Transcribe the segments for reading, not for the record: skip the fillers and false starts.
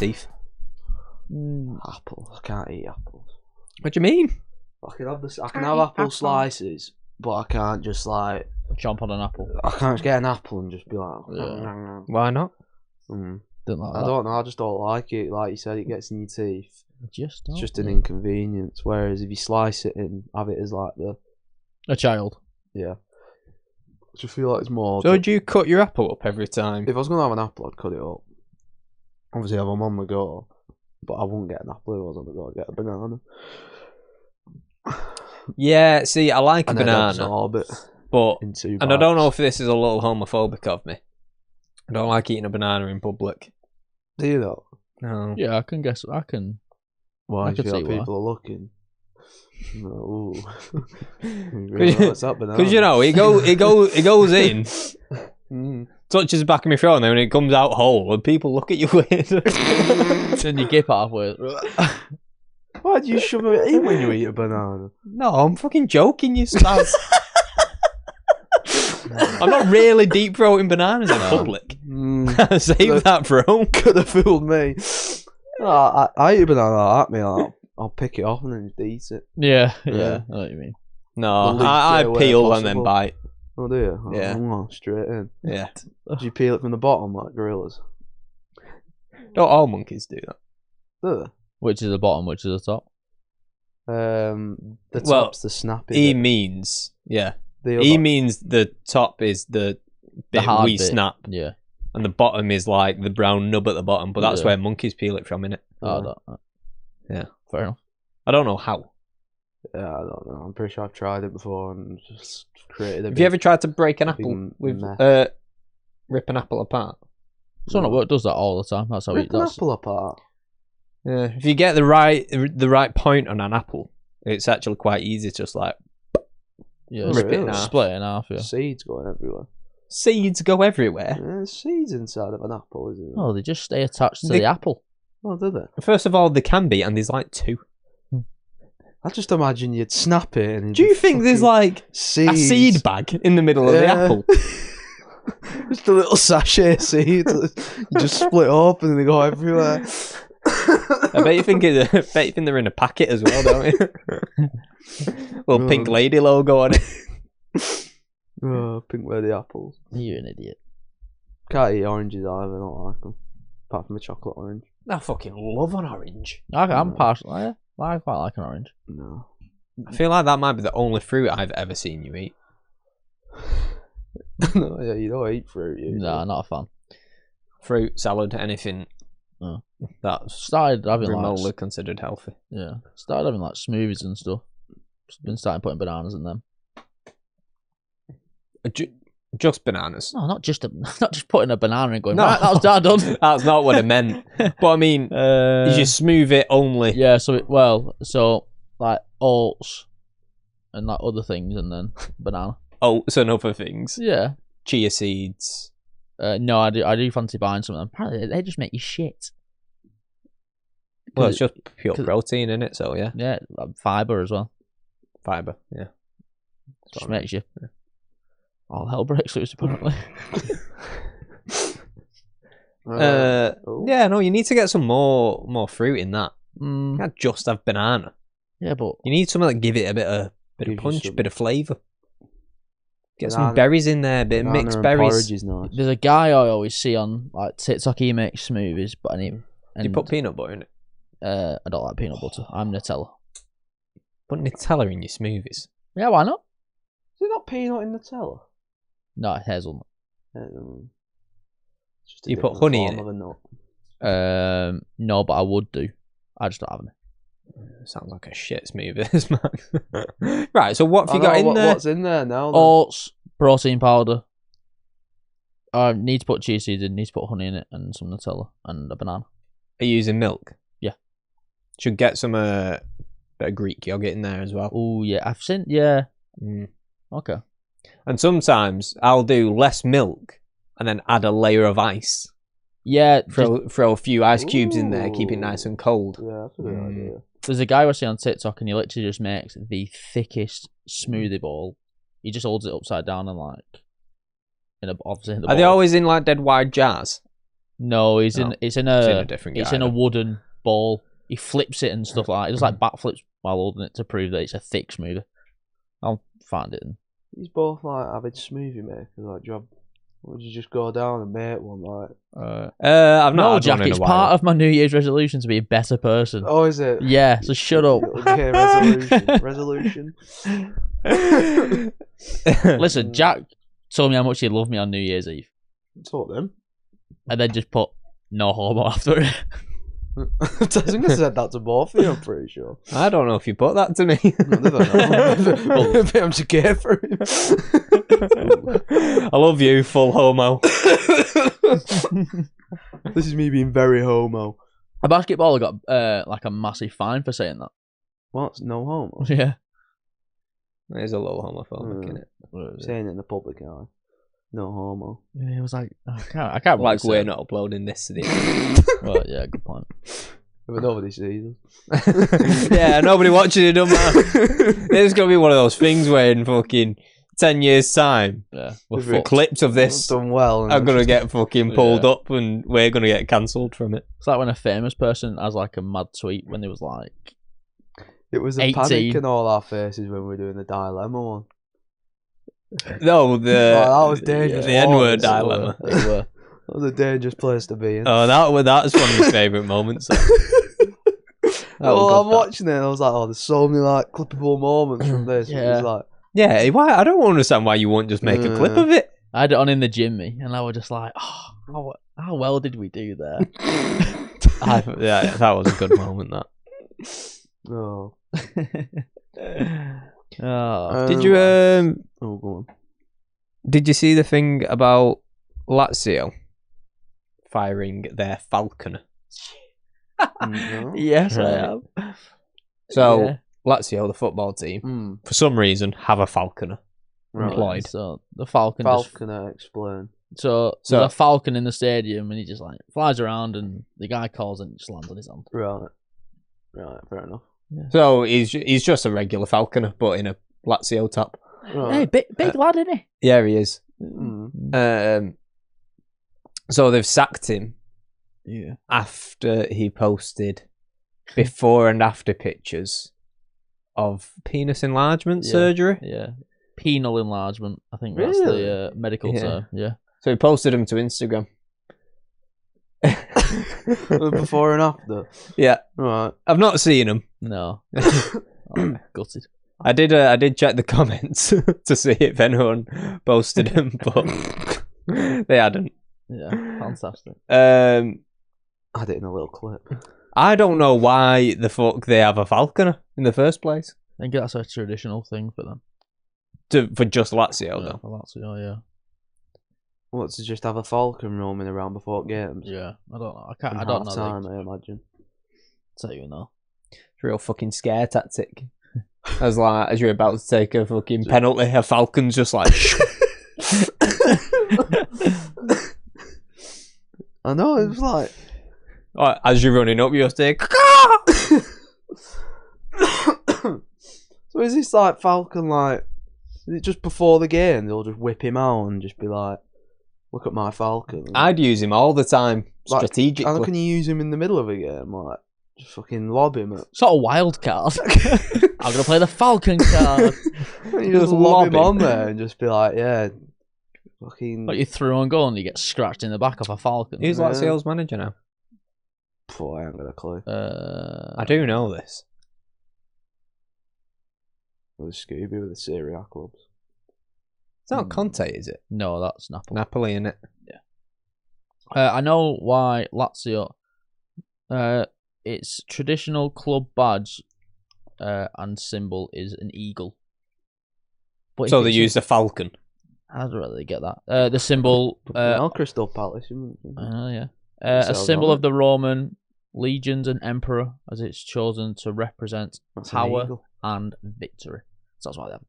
teeth? Apples. I can't eat apples. What do you mean? I can have apple slices, but I can't just like Jump on an apple. I can't just get an apple and just be like. Why not? Don't like I that. don't know. I just don't like it. Like you said, it gets in your teeth. It's just an inconvenience. Whereas if you slice it and have it as like a child. Yeah. I just feel like it's more. So do you cut your apple up every time? If I was gonna have an apple, I'd cut it up. Obviously, have them on the go, but I wouldn't get an apple if I was on the go. I'd get a banana. Yeah, see, I like a And then banana, absorb it but in 2 and I don't know bites. if this is a little homophobic of me. I don't like eating a banana in public. Do you though? No. Yeah, I can guess. I can. Why? I You could feel see like why. people are looking. Ooh. Because Because you know, it goes in, touches the back of my throat, and then when it comes out whole, and people look at you weird. Then you gip halfway. Why do you shove it in when you eat a banana? No, I'm fucking joking, you spaz. I'm not really deep throating bananas in public. Save that for home. Could have fooled me. I eat a banana like that, mate. I'll pick it off and then just eat it. Yeah, I know what you mean. No, The I least way peel and then possible. bite. Oh, do you? Yeah. Oh, straight in. Yeah. Do you peel it from the bottom like gorillas? Not all monkeys do that. Do Which is the bottom, which is the top? they? The Well, top's the snappy He bit. means, yeah. The He other- means the top is the bit hard we bit. snap, Yeah. and the bottom is like the brown nub at the bottom, but that's Yeah. where monkeys peel it from, innit? Oh, Yeah. Fair enough. I don't know how. Yeah, I don't know. I'm pretty sure I've tried it before and just created a Have you ever tried to break an a big apple with mess. rip an apple apart? Someone at work does that all the time. That's how Rip he. an That's apple apart? Yeah. If you get the right point on an apple, it's actually quite easy to just like yeah. rip it in Really? half. Split it in half. Yeah. Seeds going everywhere. Seeds go everywhere. There's seeds inside of an apple, isn't there? Oh, they just stay attached to They- the apple. Oh, do they? First of all, there can be, and there's like 2. I just imagine you'd snap it and it'd Do you be think there's fucking like seeds. a seed bag in the middle of the Yeah. apple? Just a little sachet of seeds. You just split up and they go everywhere. I bet you think they're in a packet as well, don't you? Little pink lady logo on it. Oh, pink lady apples. You're an idiot. Can't eat oranges either, I don't like them. Apart from a chocolate orange. I fucking love an orange. I'm partial. Yeah, I quite like an orange. No. I feel like that might be the only fruit I've ever seen you eat. No, yeah, you don't eat fruit. You No, not a fan. Fruit, salad, anything No. that's Started having remotely like considered healthy. started having like smoothies and stuff. Been starting putting bananas in them. Just bananas. No, not just putting a banana and going. No. Right, that was that done. That's not what I meant. But I mean, you just smooth it only. Yeah, so like oats and like other things, and then banana. Oats and other things. Yeah. Chia seeds. No, I do fancy buying some of them. Apparently, they just make you shit. Well, it's just pure 'cause- protein in it, so yeah. Yeah, like fiber as well. Fiber, yeah. Just makes you. All hell breaks loose, apparently. Oh. Yeah, no, you need to get some more fruit in that. Mm, You can't just have banana. yeah, but You need something that give it a bit of Gives you punch, some- bit of flavour. Get some Banana- berries in there, bit of Banana mixed and berries. porridge is nice. there's a guy I always see on like TikTok. He makes smoothies, but Do you put peanut butter in it? I don't like peanut butter. I'm Nutella. Put Nutella in your smoothies. Yeah, why not? Is it not peanut in Nutella? No, hazelnut. It's just a You put different honey in form of a nut. No, but I would do. I just don't have any. Sounds like a shit smoothie, this man. Right, so what have you got in there? What's in there now? Then? Oats, protein powder. I need to put chia seeds in. Need to put honey in it and some Nutella and a banana. Are you using milk? Yeah. Should get some bit of Greek yogurt in there as well. Oh yeah, I've seen. Yeah. Mm. Okay. And sometimes I'll do less milk and then add a layer of ice. Yeah. Throw a few ice cubes in there, keep it Ooh. nice and cold. Yeah, that's a good idea. There's a guy I see on TikTok, and he literally just makes the thickest smoothie bowl. He just holds it upside down and like, obviously in the Are they bowl. always in like dead wide jars? No, it's in a different it's guy, in a then. wooden ball. He flips it and stuff like that. He does like backflips while holding it to prove that it's a thick smoothie. I'll find it. He's both like avid smoothie makers, like job. Would you just go down and make one, like? I've not No, had Jack, one in it's a while. part of my New Year's resolution to be a better person. Oh, is it? Yeah, so shut up. Okay, resolution. Listen, Jack told me how much he loved me on New Year's Eve, Told him. and then just put no homo after it. I think I said that to both of you, I'm pretty sure. I don't know if you put that to me. Maybe I'm too gay for him. I love you, full homo. This is me being very homo. A basketballer got like a massive fine for saying that. What? No homo? Yeah. It is a little homophobic, isn't it? Saying it in the public eye. No homo. Yeah, it was like I can't Like really we're say. not uploading this to the Well, yeah, good point. But nobody sees us. Yeah, nobody watches it, don't matter. It's gonna be one of those things where in fucking 10 years time, Yeah, we're If it- fucked. clips of this done well. are gonna get fucking pulled Yeah. up and we're gonna get cancelled from it. It's like when a famous person has like a mad tweet when there was like, It was a 18. panic in all our faces when we were doing the dilemma one. No, that was dangerous. The N-word waters. dilemma. they were. That was a dangerous place to be in. Oh, that's one of my favourite moments. I'm watching it and I was like, oh, there's so many like clippable moments from this. It Yeah. was like, Yeah, why? I don't understand why you won't just make a clip of it. I had it on in the gym, and I was just like, oh, how well did we do there? Yeah, that was a good moment. That. oh. Oh, Did you Oh, go on. Did you see the thing about Lazio firing their falconer? No. yes, I Right. am. So Yeah. Lazio, the football team, Mm. for some reason have a falconer Right. employed. So the falcon. Just, Falconer, explain. so So- there's a falcon in the stadium, and he just like flies around, and the guy calls and just lands on his hand. Right. Right, fair enough. So he's just a regular falconer, but in a Lazio top. Right. Hey, big lad, isn't he? Yeah, he is. Mm. So they've sacked him Yeah. after he posted before and after pictures of penis enlargement Yeah. surgery. Yeah. Penal enlargement. I think that's Really? the medical Yeah. term. Yeah. So he posted them to Instagram. Before and after. Yeah, Right. I've not seen them. No. Oh, gutted. I did check the comments to see if anyone posted them, but they hadn't. Yeah. Fantastic. Had it in a little clip. I don't know why the fuck they have a falconer in the first place. I think that's a traditional thing for them. For just Lazio, Yeah, though. for Lazio, yeah. What, to just have a falcon roaming around before games? Yeah. I don't know. I In don't half know. time, I imagine. Tell you know. It's a real fucking scare tactic. As you're about to take a fucking penalty, a falcon's just like. I know, it was like. As you're running up, you're saying. So is this like falcon like? Is it just before the game? They'll just whip him out and just be like, "Look at my falcon." I'd use him all the time, Like, strategically. How can you use him in the middle of a game? Like, just fucking lob him at. Sort of wild card. I'm going to play the falcon card. You just lob him on there and just be like, yeah, fucking. Like you through on goal and you get scratched in the back of a falcon. Who's Yeah. Lazio's manager now? Phew, I ain't got a clue. I do know this. With Scooby with the Serie A clubs. It's not Conte, is it? No, that's Napoli. Napoli, innit? I know why Lazio. Its traditional club badge and symbol is an eagle. But So if they it's use the falcon. I don't really get that. The symbol. Crystal Palace. Yeah. A Themselves symbol on of the Roman legions and emperor, as it's chosen to represent That's an power eagle. and victory. So that's why they have.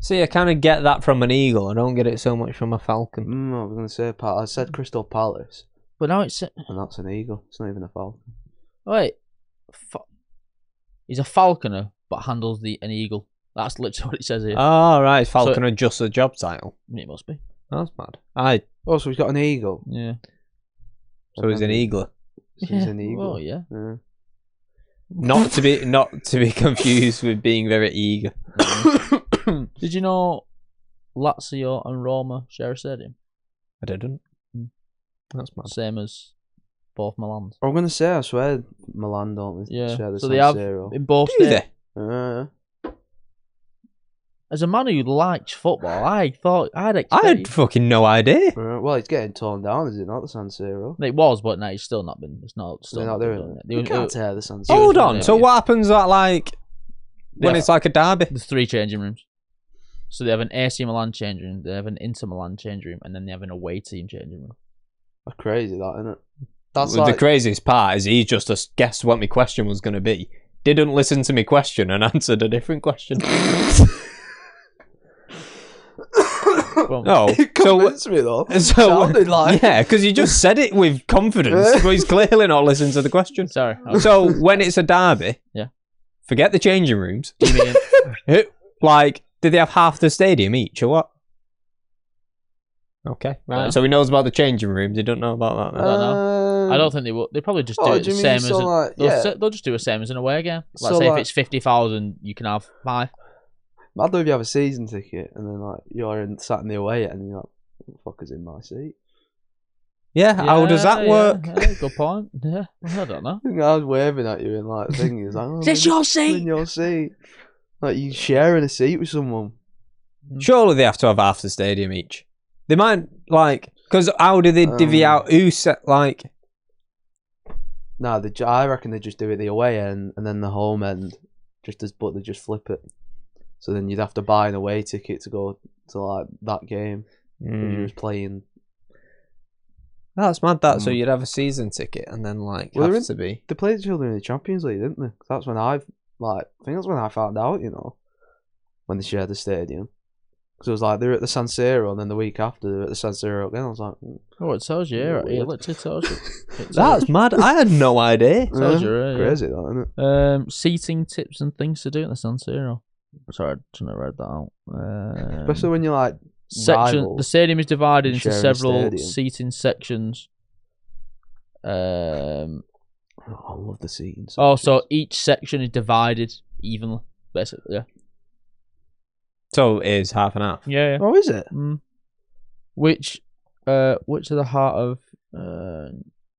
See, I kind of get that from an eagle. I don't get it so much from a falcon. I was going to say, I said Crystal Palace, But now it's and that's an eagle. It's not even a falcon. wait. He's a falconer, but handles an eagle. That's literally what it says here. Oh, right. Is falconer just a job title? It must be. That's mad. I Oh, so he's got an eagle. Yeah. So he's an eagle. So he's an eagle. Oh yeah. Not to be confused with being very eager. Did you know Lazio and Roma share a stadium? I didn't. That's mad. Same as both Milans. I'm gonna say, I swear, Milan don't they Yeah. share the So San they have Siro. in both Do stadiums. they? As a man who likes football, I thought I'd I expect. had fucking no idea. Well, it's getting torn down, is it not, the San Siro? It was, but no, it's still not been. It's not. Still They're not been doing done it. yet. You can't tear the San Siro. Hold was on. one So area. what happens at when Yeah. it's like a derby? There's 3 changing rooms. So they have an AC Milan changing room, they have an Inter Milan changing room, and then they have an away team changing room. That's crazy, that, isn't it? That's The like craziest part is he just guessed what my question was going to be. Didn't listen to my question and answered a different question. Well, No. it convinced me though. Sounded like Yeah, because you just said it with confidence, but he's clearly not listening to the question. sorry. So when it's a derby, Yeah. forget the changing rooms. You mean Like, did they have half the stadium each or what? Okay, right. Yeah. So he knows about the changing rooms. He don't know about that. I Then. don't know. I don't think they will. They probably just do Oh, it do the you same mean as. so like, yeah. They'll just do the same as an away game. Like So say if like- it's 50,000, you can have 5. Mad though if you have a season ticket and then like you're sat in the away and you're like, what the fuck is in my seat? Yeah, how does that work? Yeah, good point. Yeah, I don't know. I was waving at you and like thinking, it's like, oh, It's your seat. in your seat. Like you sharing a seat with someone. Surely they have to have half the stadium each. They might because how do they divvy out who set Nah, I reckon they just do it the away end and then the home end, but they just flip it. So then you'd have to buy an away ticket to go to like that game. If you was playing. That's mad. So you'd have a season ticket and then have to be. They played each other in the Champions League, didn't they? That's when I think that's when I found out. When they shared the stadium. Because it was like they're at the San Siro and then the week after they're at the San Siro again. I was like, Oh, it tells you. Yeah, It literally tells you. That's mad. I had no idea. Tells you, yeah. crazy, that, isn't it? Seating tips and things to do in the San Siro. Sorry, I shouldn't have read that out. Especially when you're like The stadium is divided into sharing a several stadium. seating sections. I love the seating. Oh, so each section is divided evenly, basically. Yeah. So it is half and half. Yeah. Oh, is it? Which are the heart of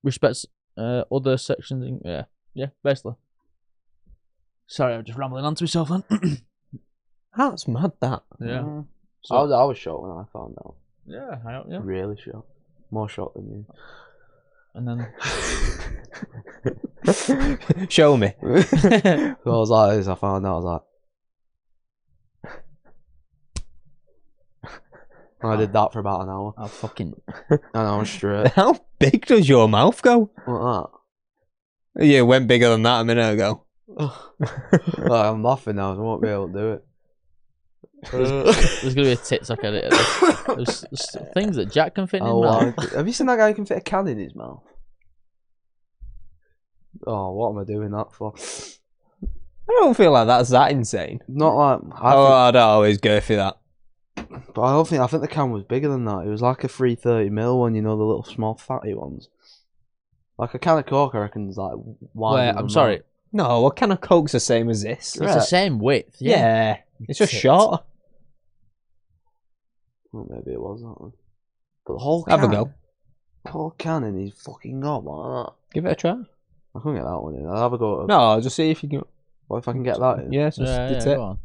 respects other sections. Yeah, basically. Sorry, I'm just rambling on to myself then. That's mad. That. Yeah. So, I was shocked when I found out. Yeah. Really shocked. More shocked than you. And then Show me. So I was like, as I found out, I was like, I did that for about an hour. I'll fucking. An hour straight. How big does your mouth go? Like Yeah, it went bigger than that a minute ago. that. Like, I'm laughing now, so I won't be able to do it. There's gonna be a TikTok edit. There's things that Jack can fit in his mouth. Have you seen that guy who can fit a can in his mouth? Oh, what am I doing that for? I don't feel like that's that insane. Not like I don't always go for that. but I think the can was bigger than that. It was like a 330ml one, the little small fatty ones. Like a can of Coke, I reckon, is like wider Wait, than I'm sorry. that. No, what kind of Coke's the same as this? It's the same width. Yeah, it's just Tit. shorter. Well, maybe it was that one. But the whole can, Have a go. the whole can in his fucking gob like that. Give it a try. I couldn't get that one in. I'll have a go. No, just see if you can. What if I can get that in? Yeah, just the tip. Go on.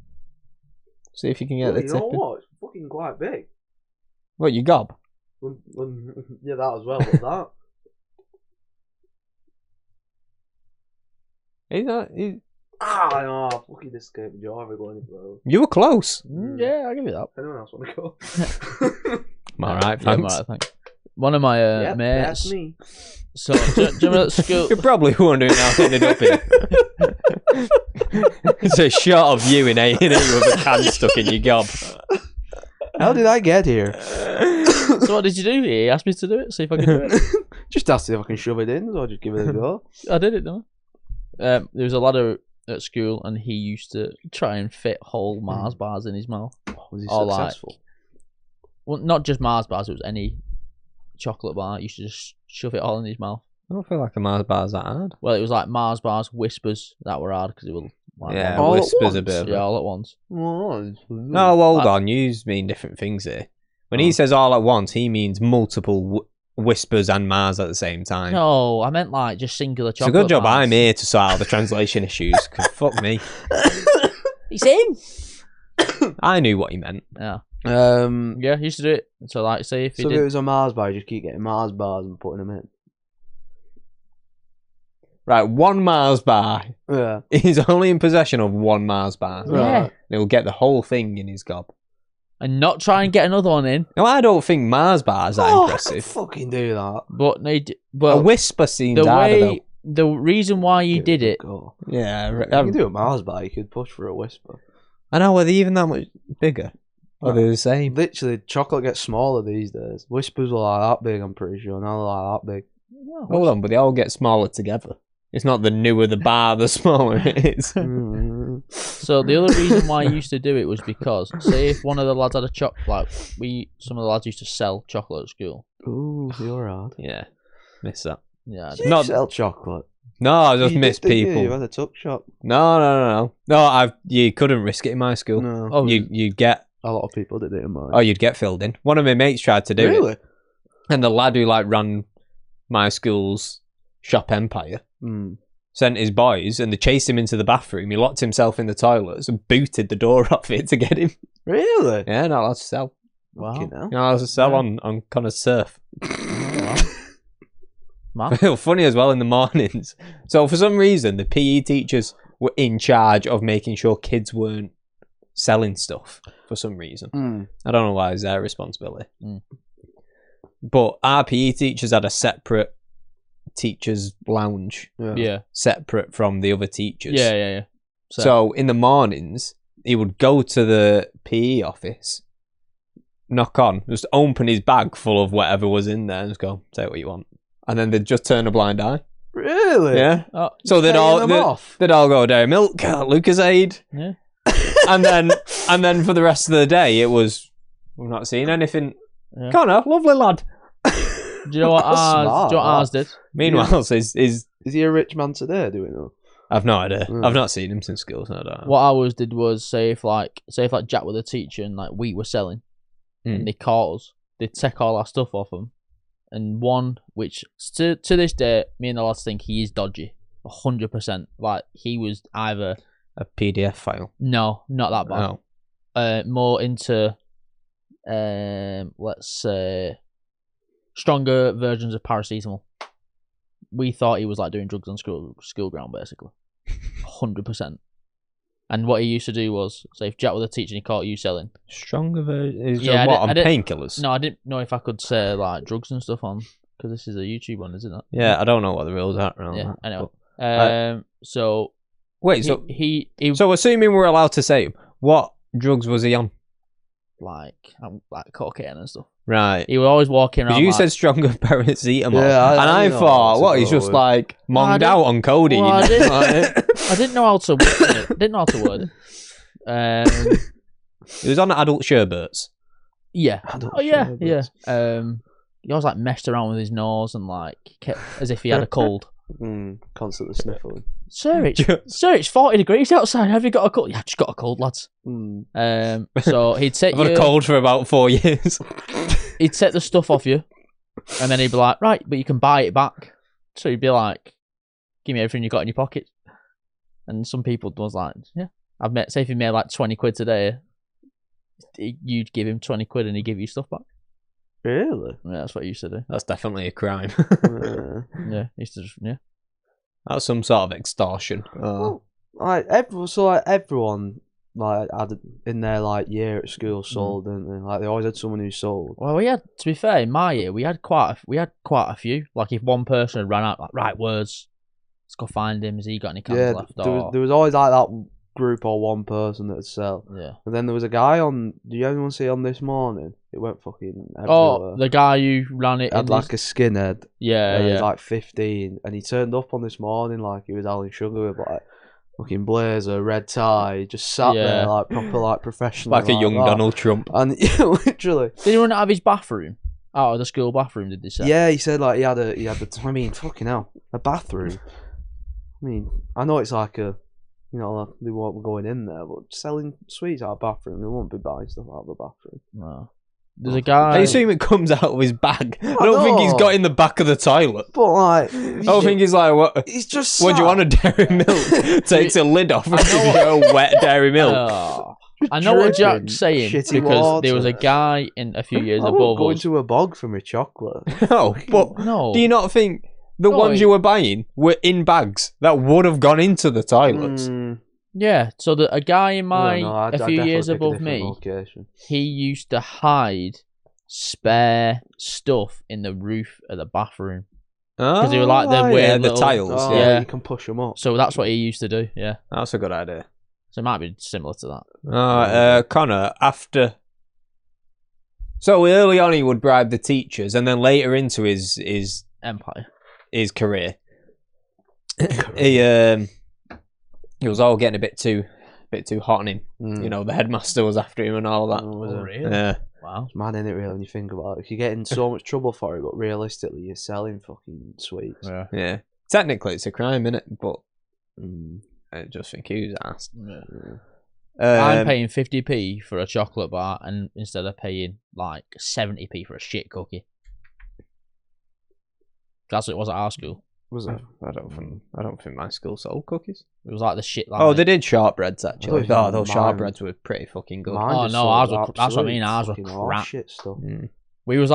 See if you can get the you tip. know in. what? It's fucking quite big. What, you gob? Yeah, that as well. But that. I fucking escaped the jaw every going bro. You were close. Yeah, I'll give you that. Anyone else want to go? I'm alright, Yeah, I'm thanks. alright, thanks. One of my Yep, mates. that's me. So, do you remember at school? You're probably wondering how I ended up here. It's a shot of you in A&E with a can stuck in your gob. How did I get here? So what did you do? He asked me to do it. See if I could do it. Just asked if I can shove it in, or just give it a go. I did it, didn't I? There was a lad at school, and he used to try and fit whole Mars bars in his mouth. Was he Or like- successful? Well, not just Mars bars. It was any chocolate bar, he used to just shove it all in his mouth. I don't feel like a Mars bar's that hard. Well, it was like Mars bars, Whispers that were hard because it was like Yeah, all at Whispers a once? bit of yeah, a... all at once. No, hold on. You mean different things here. When he says all at once, he means multiple Whispers and Mars at the same time. No, I meant like just singular It's a chocolate. good job bars. I'm here to sort out the translation issues. 'Cause fuck me. It's him. I knew what he meant. Yeah, Yeah, he used to do it. So like, say if he so if did. it was a Mars bar, you just keep getting Mars bars and putting them in. Right, one Mars bar. Yeah. He's only in possession of one Mars bar. Yeah. Right. He'll get the whole thing in his gob. And not try and get another one in. No, I don't think Mars bars are I could impressive. fucking do that. But they, A well, Whisper seems the harder, though. way, the reason why you did it, Go. Yeah, You can do a Mars bar. You could push for a Whisper. I know. Are they even that much bigger? Or are they the same? Literally, chocolate gets smaller these days. Whispers are like that big, I'm pretty sure. Now they're like that big. Hold on, but they all get smaller together. It's not the newer the bar, the smaller it is. so the other reason why I used to do it was because, say if one of the lads had a chocolate, like some of the lads used to sell chocolate at school. Ooh, you're hard. Yeah, miss that. Yeah, You Not- sell chocolate. No, I just You miss did, didn't people. You had a tuck shop. No. You couldn't risk it in my school. No. Oh, You'd get. A lot of people did it in mine. Oh, you'd get filled in. One of my mates tried to do really? it, and the lad who like ran my school's shop empire Mm. sent his boys, and they chased him into the bathroom. He locked himself in the toilets and booted the door off it to get him. Really? Yeah, not allowed to sell. wow. Fucking hell. You're not allowed to sell Yeah. on Connor's surf. Man. Funny as well in the mornings. So for some reason, the PE teachers were in charge of making sure kids weren't selling stuff for some reason. Mm. I don't know why it's their responsibility. Mm. But our PE teachers had a separate teachers' lounge, Yeah. separate from the other teachers. Yeah. So in the mornings, he would go to the PE office, knock on, just open his bag full of whatever was in there and just go, take what you want. And then they'd just turn a blind eye. Really? Yeah. Oh, So they'd Paying all them off? they'd all go Dairy Milk, Lucasade, yeah. and then for the rest of the day it was we've not seen anything. Yeah. Connor, lovely lad. Do you know what That's ours? smart, Do you know what ours did? Meanwhile, is Is he a rich man today doing that? I've no idea. Mm. I've not seen him since school, so I don't know. What I always did was say if Jack was a teacher and like we were selling, and they caught us, they'd take all our stuff off them, and one which to this day, me and the lads think he is dodgy, 100%. Like he was either A PDF file. no, not that bad. Oh. More into let's say stronger versions of paracetamol. We thought he was like doing drugs on school ground basically, 100%. And what he used to do was, say if Jack was a teacher and he caught you selling. Stronger version. Is Yeah, I what did- on I did- painkillers? No, I didn't know if I could say like drugs and stuff on because this is a YouTube one, isn't it? Yeah, I don't know what the rules are around Yeah. that. Anyway, but- so Wait, he, so he so assuming we're allowed to say what drugs was he on? like cocaine and stuff. Right. He was always walking around. Because you like, said stronger paracetamol. Yeah, and I I know thought, what what, to he's go just with. like No, I monged didn't- out on codeine. Well, I didn't- Like, I didn't know how to word it. Didn't know how to word it. he was on adult sherbets. Yeah. Adult Oh yeah, sherbets. yeah. He always like messed around with his nose and like kept as if he had a cold. Constantly sniffling. Sir, it's 40 degrees outside. Have you got a cold? Yeah, I've just got a cold, lads. So he'd take I've had a cold for about 4 years. he'd take the stuff off you, and then he'd be like, right, but you can buy it back. So he'd be like, give me everything you got in your pocket. And some people was like, yeah, say if he made like 20 quid today, you'd give him 20 quid and he'd give you stuff back. Really? Yeah, that's what he used to do. That's definitely a crime. Yeah, he used to just, yeah. That's some sort of extortion. Well, everyone like had in their like year at school sold, didn't they? Like they always had someone who sold. Well, we had, to be fair, in my year, we had quite a few. Like if one person had run out, like, right, words, let's go find him. Has he got any cans Yeah, left? there was always like that group or one person that'd sell. Yeah. And then there was a guy on. Do you anyone see on This Morning? It went fucking everywhere. Oh, the guy who ran it. Had in like a skinhead. yeah, He yeah. was like 15, and he turned up on This Morning like he was Alan Sugar with like fucking blazer, red tie, just sat Yeah. there like proper like professional, Like a young that. Donald Trump. And yeah, literally, Did he run out of his bathroom? Out of the school bathroom, did they say? Yeah, he said like he had the. I mean, fucking hell, a bathroom. I mean, I know it's like a, you know, they won't be going in there, but selling sweets out of a bathroom, they won't be buying stuff out of the bathroom. No. There's a guy. I assume it comes out of his bag. I don't think he's got in the back of the toilet. But like, I don't think he's like, what? he's just. What do you want, a dairy milk? Takes a lid off and gives you a wet dairy milk. I know what Jack's saying because water. there was a guy in a few years I above won't go us. into a bog for my chocolate. No, but No. do you not think the ones you were buying were in bags that would have gone into the toilets? Yeah, so a guy in I a few years above me, location. he used to hide spare stuff in the roof of the bathroom. Because they were like the weird the little, tiles. Oh, yeah, you can push them up. So that's what he used to do. Yeah, that's a good idea. so it might be similar to that. Connor, after. So early on, he would bribe the teachers, and then later into his Empire, his career, he was all getting a bit too hot on him. You know, the headmaster was after him and all that. Oh, really? Yeah. Wow. It's mad, isn't it, really, when you think about it? You're getting so much trouble for it, but realistically, you're selling fucking sweets. Yeah. Technically, it's a crime, innit? But I just think he was asked. I'm paying 50p for a chocolate bar, and instead of paying like 70p for a shit cookie. That's what it was at our school. Was it? I don't think my school sold cookies. It was like the shit. Like, Oh, they did shortbreads actually. thought Those mine- shortbreads were pretty fucking good. Mine Oh, just no, sold ours were- that's what I absolute mean, ours were fucking crap. shit stuff. we was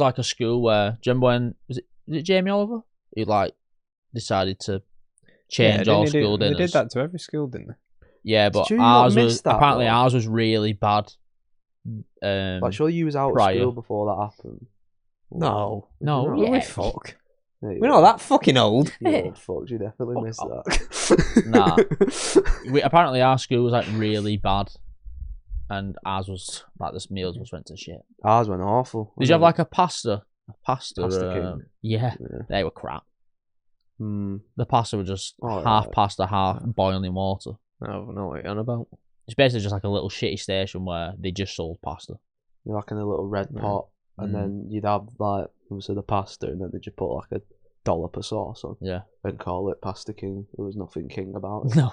like a school where, do you remember when was it Jamie Oliver? He like decided to change all school dinners. They did that to every school, didn't they? Yeah, but Did you not ours miss was that, apparently though? ours was really bad. Like, surely you was out prior. of school before that happened. No. No, you yeah. We fuck. Yeah, We're not that fucking old. Yeah, fuck, you definitely Fuck missed off. that. Nah. Apparently our school was like really bad, and ours was like this meals was went to shit. Ours went awful. Did you have like a pasta? Pasta king? Yeah, Yeah. they were crap. Mm. The pasta was just Oh, half right. pasta, half boiling water. I don't know what you're on about. It's basically just like a little shitty station where they just sold pasta. You're like in a little red pot, and then you'd have like obviously the pasta, and then they'd just put like a dollop of sauce on, Yeah. and call it Pasta King. There was nothing king about it. No.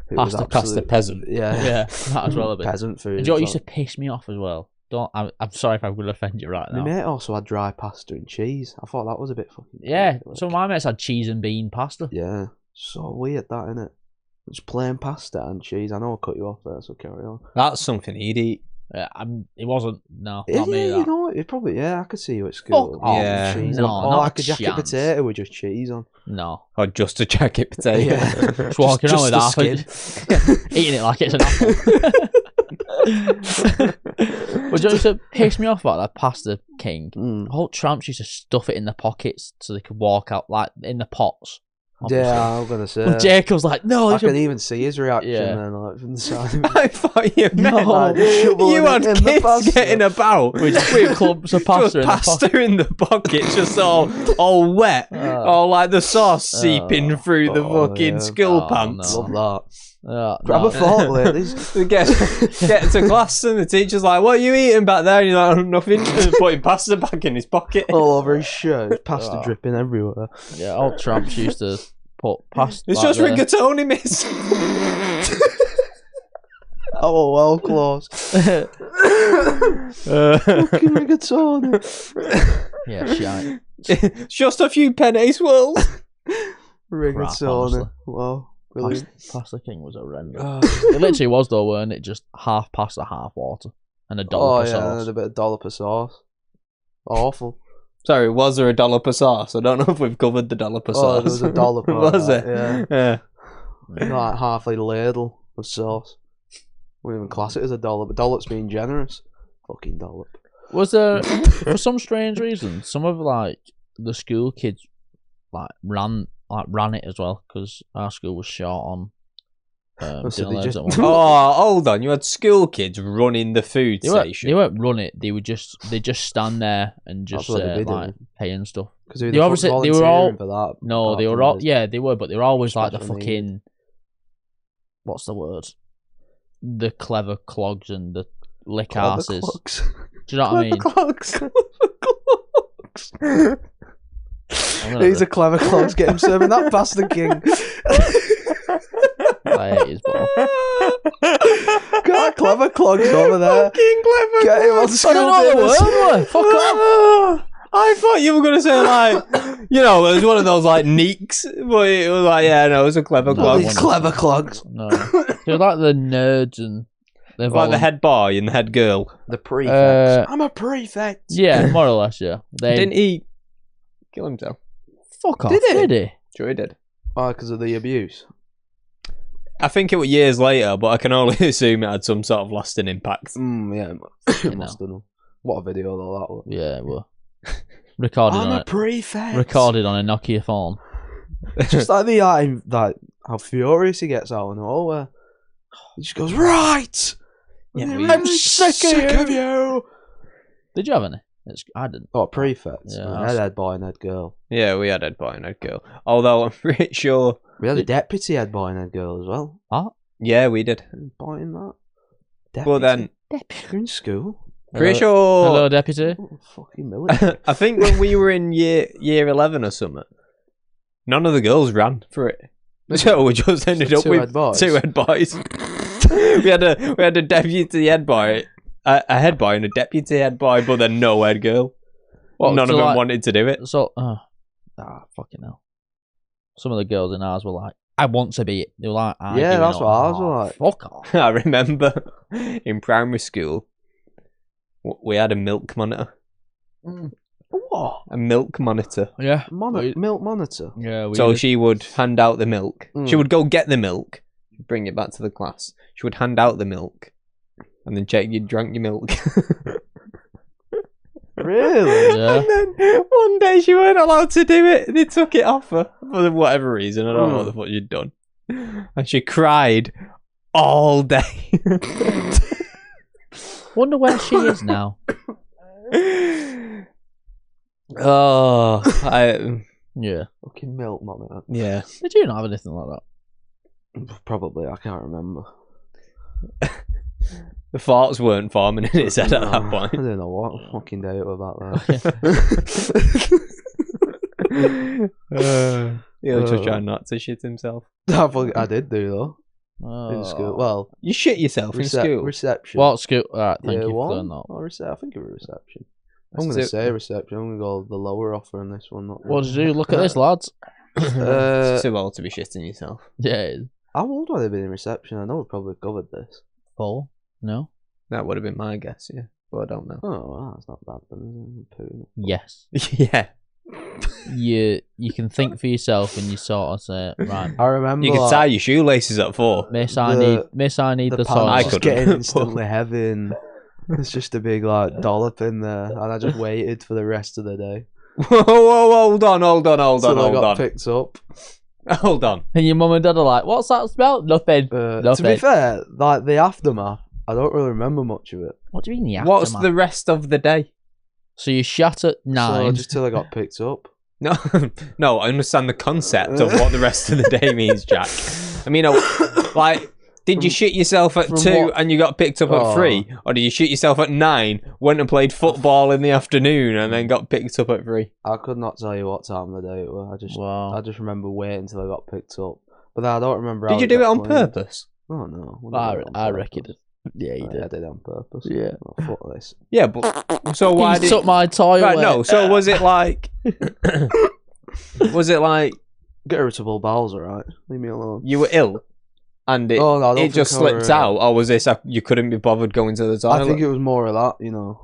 It was Pasta absolute- peasant. Yeah, Yeah, might as well have been. peasant food. And you know what used to piss me off as well? I'm sorry if I'm going to offend you right My now. mate also had dry pasta and cheese. I thought that was a bit fucking. Yeah, weird, like- so my mates had cheese and bean pasta. Yeah, so weird that, innit? Just plain pasta and cheese. I know I cut you off there, so carry on. That's something he'd eat. It wasn't, no, Yeah, not me. you That. know, it probably, I could see you at school. Fuck off. Yeah. Cheese No, on. Or not like a a jacket chance. potato with just cheese on. No. Or just a jacket potato. Yeah. Just walking around with the half skin. eating it like it's an apple. But you know, used to piss me off about that Pasta King. Mm. Whole tramps used to stuff it in the pockets so they could walk out like in the pots. Yeah, I was gonna say. But Jacob's like, no, I you should- can even see his reaction Yeah. then, like from the side. I thought you meant No. like, Shoveling you had it in the kids pasta. getting about with clumps of pasta in the pasta in the pocket, just all wet, all like the sauce seeping through the fucking yeah. school Oh, pants. Love that. no. Grab a fork, ladies. We get to class and the teacher's like, "What are you eating back there?" And you're like, "Nothing." And putting pasta back in his pocket. All over his shirt, pasta Oh. dripping everywhere. Yeah, old tramps used to put pasta. It's like just rigatoni, miss. Oh, well, close. Fucking rigatoni. Yeah, shite. It's just a few penny swirls. Rigatoni. honestly. Wow, brilliant. Pasta King was horrendous. Oh, It literally was though, weren't it? Just half pasta, half water, and a dollop of yeah, sauce. and a bit of dollop of sauce. Awful. Sorry, was there a dollop of sauce? I don't know if we've covered the dollop of Oh, sauce. there was a dollop of Was that, it? yeah. Yeah. Like half a ladle of sauce. We wouldn't even class it as a dollop. A dollop's being generous. Fucking dollop. Was there, for some strange reason, some of like the school kids like ran it as well because our school was short on So dinner they loads just- at one. Oh, hold on. You had school kids running the food station. They weren't run it. They just stand there and just That's what they did, like didn't paying stuff. Because They obviously- they were all- for that. No, apart they were from all the- they were, but they were always like the Special needs. fucking what's the word? The clever clogs and the lick Clever asses. clogs. Do you know what I mean? Clever clogs. clogs. He's a clever clogs. Get him serving that bastard king. I hate his ball. Got clever clogs over there. Fucking clever. Get him on clogs. school I don't know the dinners. word, boy. Fuck off. I thought you were gonna say like, you know, it was one of those like neeks, but it was like, yeah, no, it was a clever All clog. these clever clogs. No. They're like the nerds and they're Like the head boy and the head girl. The prefects. Uh, I'm a prefect. Yeah, more or less, yeah. They Didn't he kill himself? fuck off. Did he? Did he? Sure he did. Oh, because of the abuse. I think it was years later, but I can only assume it had some sort of lasting impact. Yeah, You it must have done. What a video though that was. Yeah, well. Recorded I'm on a prefect. Recorded on a Nokia phone. Just like the like how furious he gets out and all where he just goes, right! Yeah, I'm sick of you! Did you have any? I didn't. Oh, prefects. Yeah, Yeah, I was- head boy and head girl. Yeah, we had head boy and head girl. Although I'm pretty sure. We had a deputy head boy and head girl as well. Yeah, we did. Boy in that. But then, You're in school. pretty Hello, sure. deputy. Oh, fucking military. I think when we were in year 11 or something, none of the girls ran for it. So we just ended up two with head boys. 2 head boys. we had a deputy head boy, a head boy and a deputy head boy, but then no head girl. What, None so of them like- wanted to do it. So, fucking hell. Some of the girls in ours were like, I want to be it. They were like, Yeah, that's what ours were like. Fuck off. I remember in primary school, we had a milk monitor. What? A milk monitor. Yeah. Milk monitor. Yeah, we So did. she would hand out the milk. Mm. She would go get the milk, bring it back to the class. She would hand out the milk, and then check you drank your milk. Really? Yeah. And then one day she weren't allowed to do it. They took it off her for whatever reason. I don't know what the fuck she'd done. And she cried all day. Wonder where she is now. Oh, Yeah. Fucking milk monitor. yeah. Did you not have anything like that? Probably, I can't remember. The farts weren't forming in his head at that I point. don't know what fucking day it was about that. He was just trying not to shit himself. I did do though Oh. in school. Well, You shit yourself in school. reception. What school? Alright, thank Year you for one doing that. or I think it was reception. That's I'm gonna it. say reception. I'm gonna go the lower offer on this one. Not What did you do? Look at this, lads. It's too old to be shitting yourself. Yeah, it is. How old would I have been in reception? I know we probably covered this. 4. No? That would have been my guess, yeah. But I don't know. Oh, well, that's not bad then. Poo. Yes. Yeah. You can think for yourself and you sort of say, right, I remember You could like, tie your shoelaces at 4. Miss, The- I need the the pants I toilet. just couldn't. getting instantly heavy and there's just a big like dollop in there and I just waited for the rest of the day. Whoa, hold on. Till I got picked up. Hold on. And your mum and dad are like, what's that smell? Nothing. To Nothing. be fair, like the aftermath, I don't really remember much of it. What do you mean the What's aftermath? the rest of the day? So you shut at 9. So just till I got picked up. No, no, I understand the concept of what the rest of the day means, Jack. I mean, like, did you shit yourself at from 2 what- and you got picked up at 3? Or did you shit yourself at 9, went and played football in the afternoon and then got picked up at 3? I could not tell you what time of the day it was. Wow. I just remember waiting till I got picked up. But then I don't remember. Did how you do got it on cleaned. purpose? Oh no. I didn't do it on I reckon purpose. Yeah, you I did. did it on purpose. Yeah. Oh, fuck this. Yeah, but so why You did took my toilet. Right, no, so was it like was it like Get irritable bowels, alright? Leave me alone. you were ill and it, Oh, no, I don't it just think I slipped were- out, or was this you couldn't be bothered going to the toilet? I think it was more of that, you know.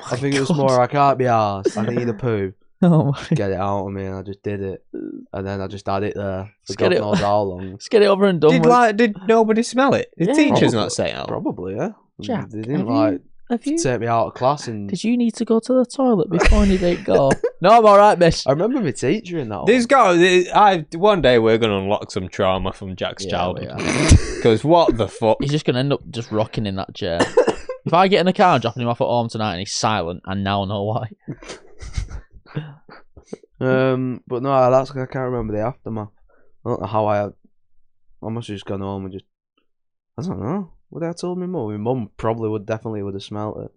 I think it was more I can't be arsed. I need a poo. Oh my. Get it out of me, and I just did it. And then I just had it there for Just God get it- knows how long. Let's get it over and done with. Did nobody smell it? Did Yeah. teachers Probably. not say it out? Probably, yeah. Jack, They didn't have like Have you? take me out of class, and Did you need to go to the toilet before you didn't go? No, I'm alright, miss. I remember my teacher in that. There's one day we're gonna unlock some trauma from Jack's childhood. Yeah. Because what the fuck? He's just going to end up just rocking in that chair. If I get in the car and dropping him off at home tonight and he's silent, I now know why. But no, I can't remember the aftermath. I don't know how I must have just gone home and just. I don't know. Would I have told my mum? My mum probably definitely would have smelled it.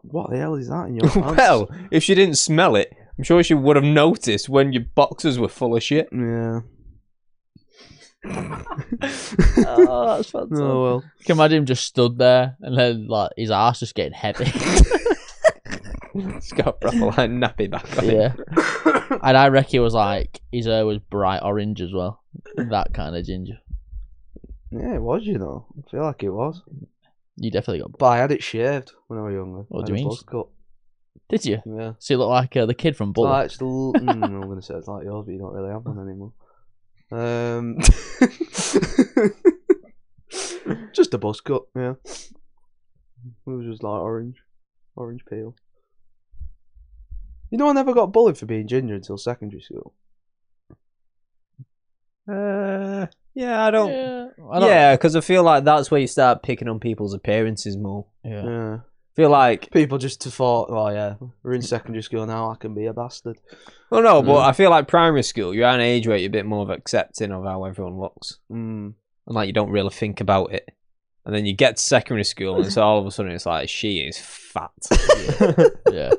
What the hell is that in your pants? Well, if she didn't smell it, I'm sure she would have noticed when your boxers were full of shit. Yeah. Oh, that's fantastic. Oh well. Can you imagine him just stood there and then like his ass just getting heavy? It's got a proper like nappy back on it. Yeah. And I reckon it was like his hair was bright orange as well. That kind of ginger. Yeah, it was. You know, I feel like it was. You definitely got. But I had it shaved when I was younger. What I do you had a mean? buzz cut. Did you? Yeah. So you look like the kid from It's Bullet. like still, I'm gonna say it's like yours, but you don't really have one anymore. Just a buzz cut, yeah. It was just like orange peel. You know, I never got bullied for being ginger until secondary school. Yeah, I don't. I don't- Yeah, because I feel like that's where you start picking on people's appearances more. Yeah. Yeah. Feel like, People just thought, oh yeah, we're in secondary school now, I can be a bastard. well, no, but Mm. I feel like primary school, you're at an age where you're a bit more of accepting of how everyone looks, Mm. and like you don't really think about it. And then you get to secondary school, and so all of a sudden it's like she is fat, Yeah.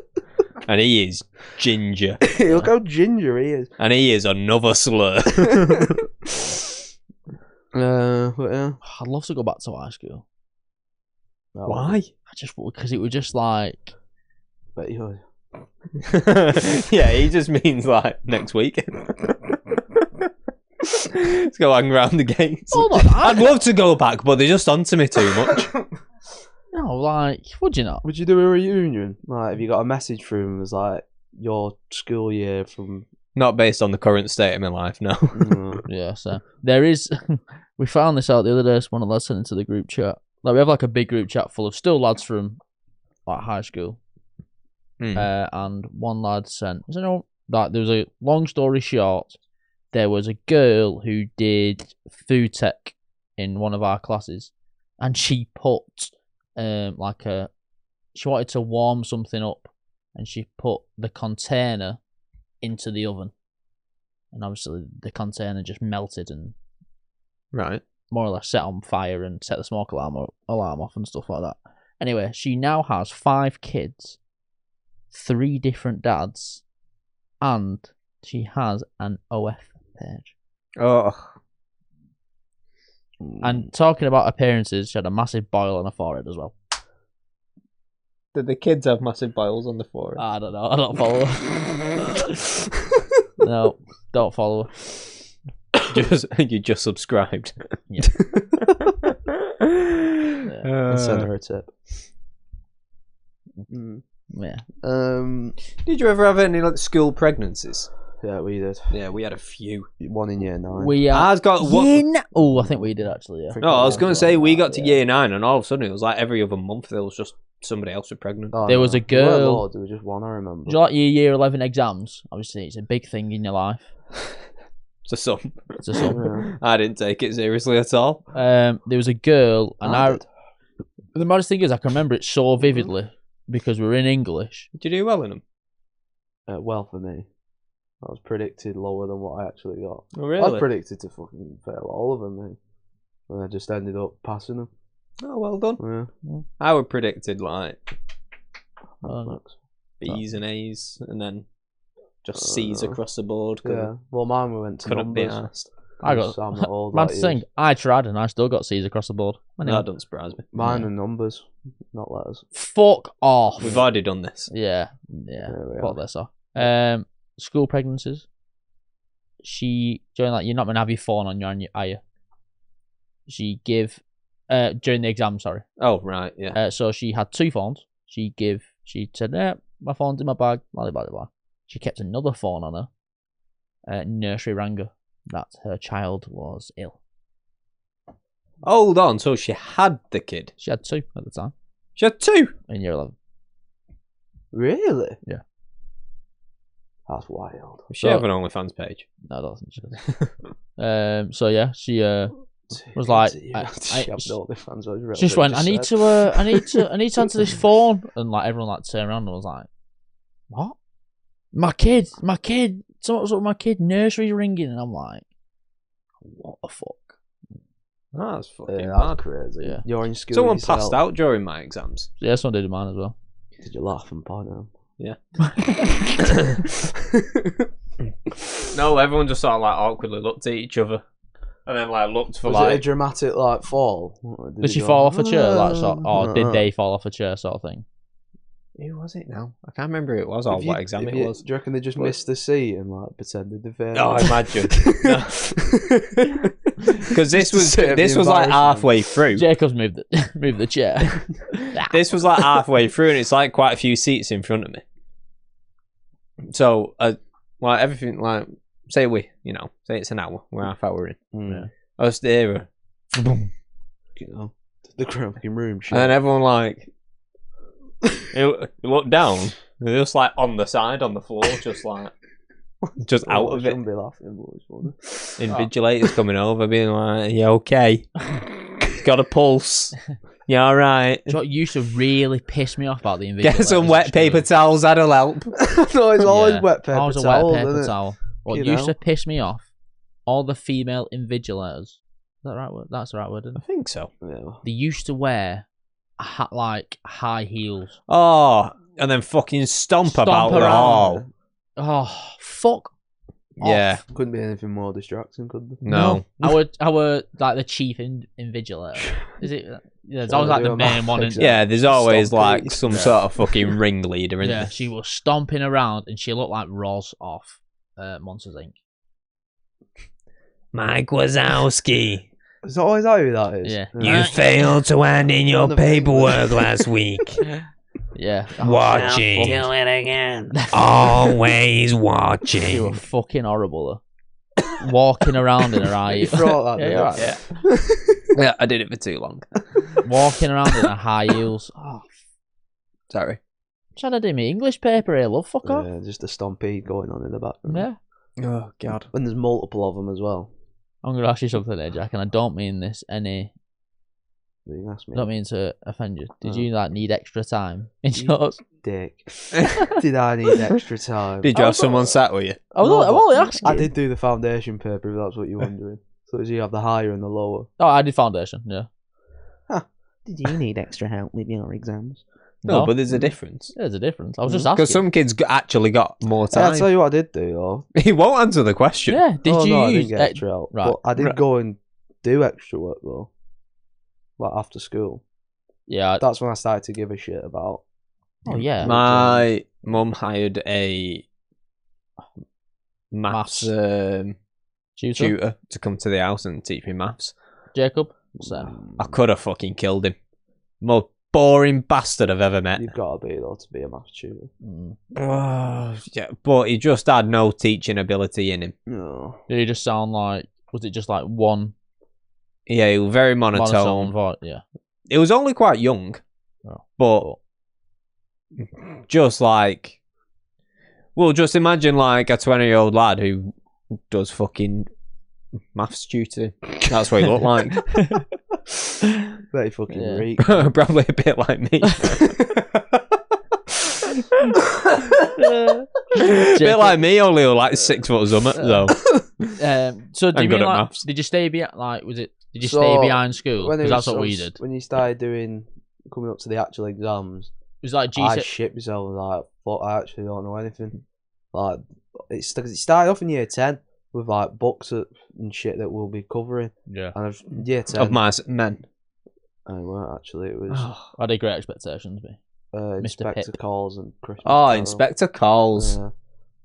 and he is ginger, Look how ginger he is. and he is another slur. But yeah. I'd love to go back to high school. Why? Because it was just like. Bet you would. Yeah, he just means like next week. Let's go hang around the gates. Hold on, I'd love to go back, but they're just onto me too much. No, like, would you not? Would you do a reunion? Like, if you got a message from him, it was like your school year from. Not based on the current state of my life, no. Yeah, so there is. We found this out the other day. One of the lads sent into the group chat. Like, we have like a big group chat full of still lads from like high school. And one lad sent. You know, like there was a long story short. There was a girl who did food tech in one of our classes, and she put she wanted to warm something up, and she put the container into the oven, and obviously the container just melted and Right. more or less set on fire and set the smoke alarm off and stuff like that. Anyway, she now has 5 kids, 3 different dads, and she has an OF page. Oh. And talking about appearances, she had a massive boil on her forehead as well. Did the kids have massive boils on the forehead? I don't know. I don't follow her. No, don't follow her. You just subscribed. Yeah. And send her a tip. Yeah. Did you ever have any like school pregnancies? Yeah, we did. Yeah, we had a few. One in year 9. We Ours got one. Oh, I think we did actually. Yeah. No, I was going to say we got to Yeah. year 9, and all of a sudden it was like every other month there was just somebody else was pregnant. Oh, There was a There weren't girl- loads, there was just one, I remember. Do you like your year 11 exams? Obviously, it's a big thing in your life. To some, It's a sum. Yeah. I didn't take it seriously at all. There was a girl, and I I. did. The maddest thing is, I can remember it so vividly because we were in English. Did you do well in them? Well, for me. I was predicted lower than what I actually got. Oh, I really? was predicted to fucking fail all of them, mate. And I just ended up passing them. Oh, well done. Yeah. I would predicted like Max. B's and A's, and then just C's across the board. Yeah. Well, mine we went to Couldn't be numbers. asked. I got. So I'm not old Man, like to you. think, I tried and I still got C's across the board. Anyway. That doesn't surprise me. Mine Yeah. are numbers, not letters. Fuck off. We've already done this. Yeah. There we Fuck are. this off. School pregnancies. During like you're not gonna have your phone on you, are you? She give during the exam, sorry. Oh, right, yeah. So she had 2 phones. She said, my phone's in my bag, blah blah blah. She kept another phone on her. Nursery rang her that her child was ill. Hold on, so she had the kid. She had 2 at the time She had 2. in year 11. Really? Yeah. That's wild. She have an OnlyFans page. No, I don't think she does. So yeah, she was like, she just went, I need to answer this phone, and like everyone like turned around and was like, what? My kid, something's up with my kid, nursery's ringing, and I'm like, what the fuck? That's fucking Yeah, mad. that's crazy. Yeah. You're in school. Someone yourself. passed out during my exams. Yeah, someone did mine as well. Did you laugh and point out? Yeah. No, everyone just sort of like awkwardly looked at each other, and then like looked for Was like. it a dramatic like fall? Did she fall off a chair, like, or did they fall off a chair, sort of thing? Who was it now? I can't remember who it was or what exam it was. Do you reckon they just missed the seat and like pretended they failed? Oh, I imagine. Because this was like halfway through. Jacob's moved the chair. This was like halfway through, and it's like quite a few seats in front of me. So, like everything, like say it's an hour, we're half hour in. Yeah. I was there, You know, the cramping room. and then everyone like, you look down, and they're just like on the side on the floor, just out of it. Shouldn't be laughing, but it's funny. Invigilators coming over, being like, "You okay? Got a pulse? You all right? Do you know what used to really piss me off about the invigilators? Get some wet paper towels, that'll help." No, it's always wet paper Always towel. a wet paper towel. What You used know. to piss me off? All the female invigilators. Is that the right word? That's the right word, isn't I it? think so. Yeah. They used to wear like high heels. Oh, and then fucking stomp about the around. hall. Oh, fuck. Yeah. off. Couldn't be anything more distracting, could there? No. I were like the chief invigilator. Is it? Yeah, it's always like the main one. Yeah, there's always like Stompy. some sort of fucking ringleader in Yeah, there. she was stomping around and she looked like Roz off Monsters Inc. Mike Wazowski, It's always how that is. Yeah. you failed to hand in your On the paperwork last week. Yeah. Watching. Do it again. Always They were watching. fucking horrible. Walking around in her eye. You thought that, Yeah, didn't you're you? right. Yeah, I did it for too long. Walking around in her high heels. Oh, Sorry. trying to do me English paper here, love. Fuck off. Yeah, just a stompede going on in the background. Yeah. Oh, God. And there's multiple of them as well. I'm going to ask you something there, Jack, and I don't mean this any. You can ask me. I don't mean to offend you. Did Oh. you like need extra time in You yours? Dick. Did I need extra time? Did you have someone sat with you? I'm No, only but asking. I did do the foundation paper, if that's what you're wondering. So you have the higher and the lower. Oh, I did foundation. Yeah. Did you need extra help with your exams? No, but there's a difference. There's a difference. I was just asking. Because some kids actually got more Yeah, I'll time. tell you what I did do, though. He won't answer the question. Yeah. Did Oh, you no, I use didn't get extra help. right. But I did Right. go and do extra work, though. Like after school. Yeah. That's when I started to give a shit about. Oh yeah. My mum hired a maths Tutor? tutor to come to the house and teach me maths. Jacob. Sam. I could have fucking killed him. Most boring bastard I've ever met. You've got to be, though, to be a maths tutor. Mm. Oh, yeah, but he just had no teaching ability in him. No. Did he just sound like? Was it just like one Yeah, he was very monotone monotone. voice? Yeah. He was only quite young, Oh. but just like, well, just imagine like a 20-year-old lad who does fucking maths tutoring. That's what he looked like. Very fucking Yeah. reek. Probably a bit like me. A bit like me, only like 6 foot something though. So do I'm you good mean at like? maths. Did you stay behind? Like, was it? Did you So, stay behind school? When it Because that's was- what we did. When you started coming up to the actual exams, It was like I GCSE. shit myself. Like, fuck, I actually don't know anything. Like, it started off in year 10 with like books and shit that we'll be covering. Yeah. And year 10, Of my men. I weren't actually. It was I did Great Expectations. Me. Mr. Inspector Pip. Calls and Christmas. Oh, Carol. Inspector Calls. Yeah.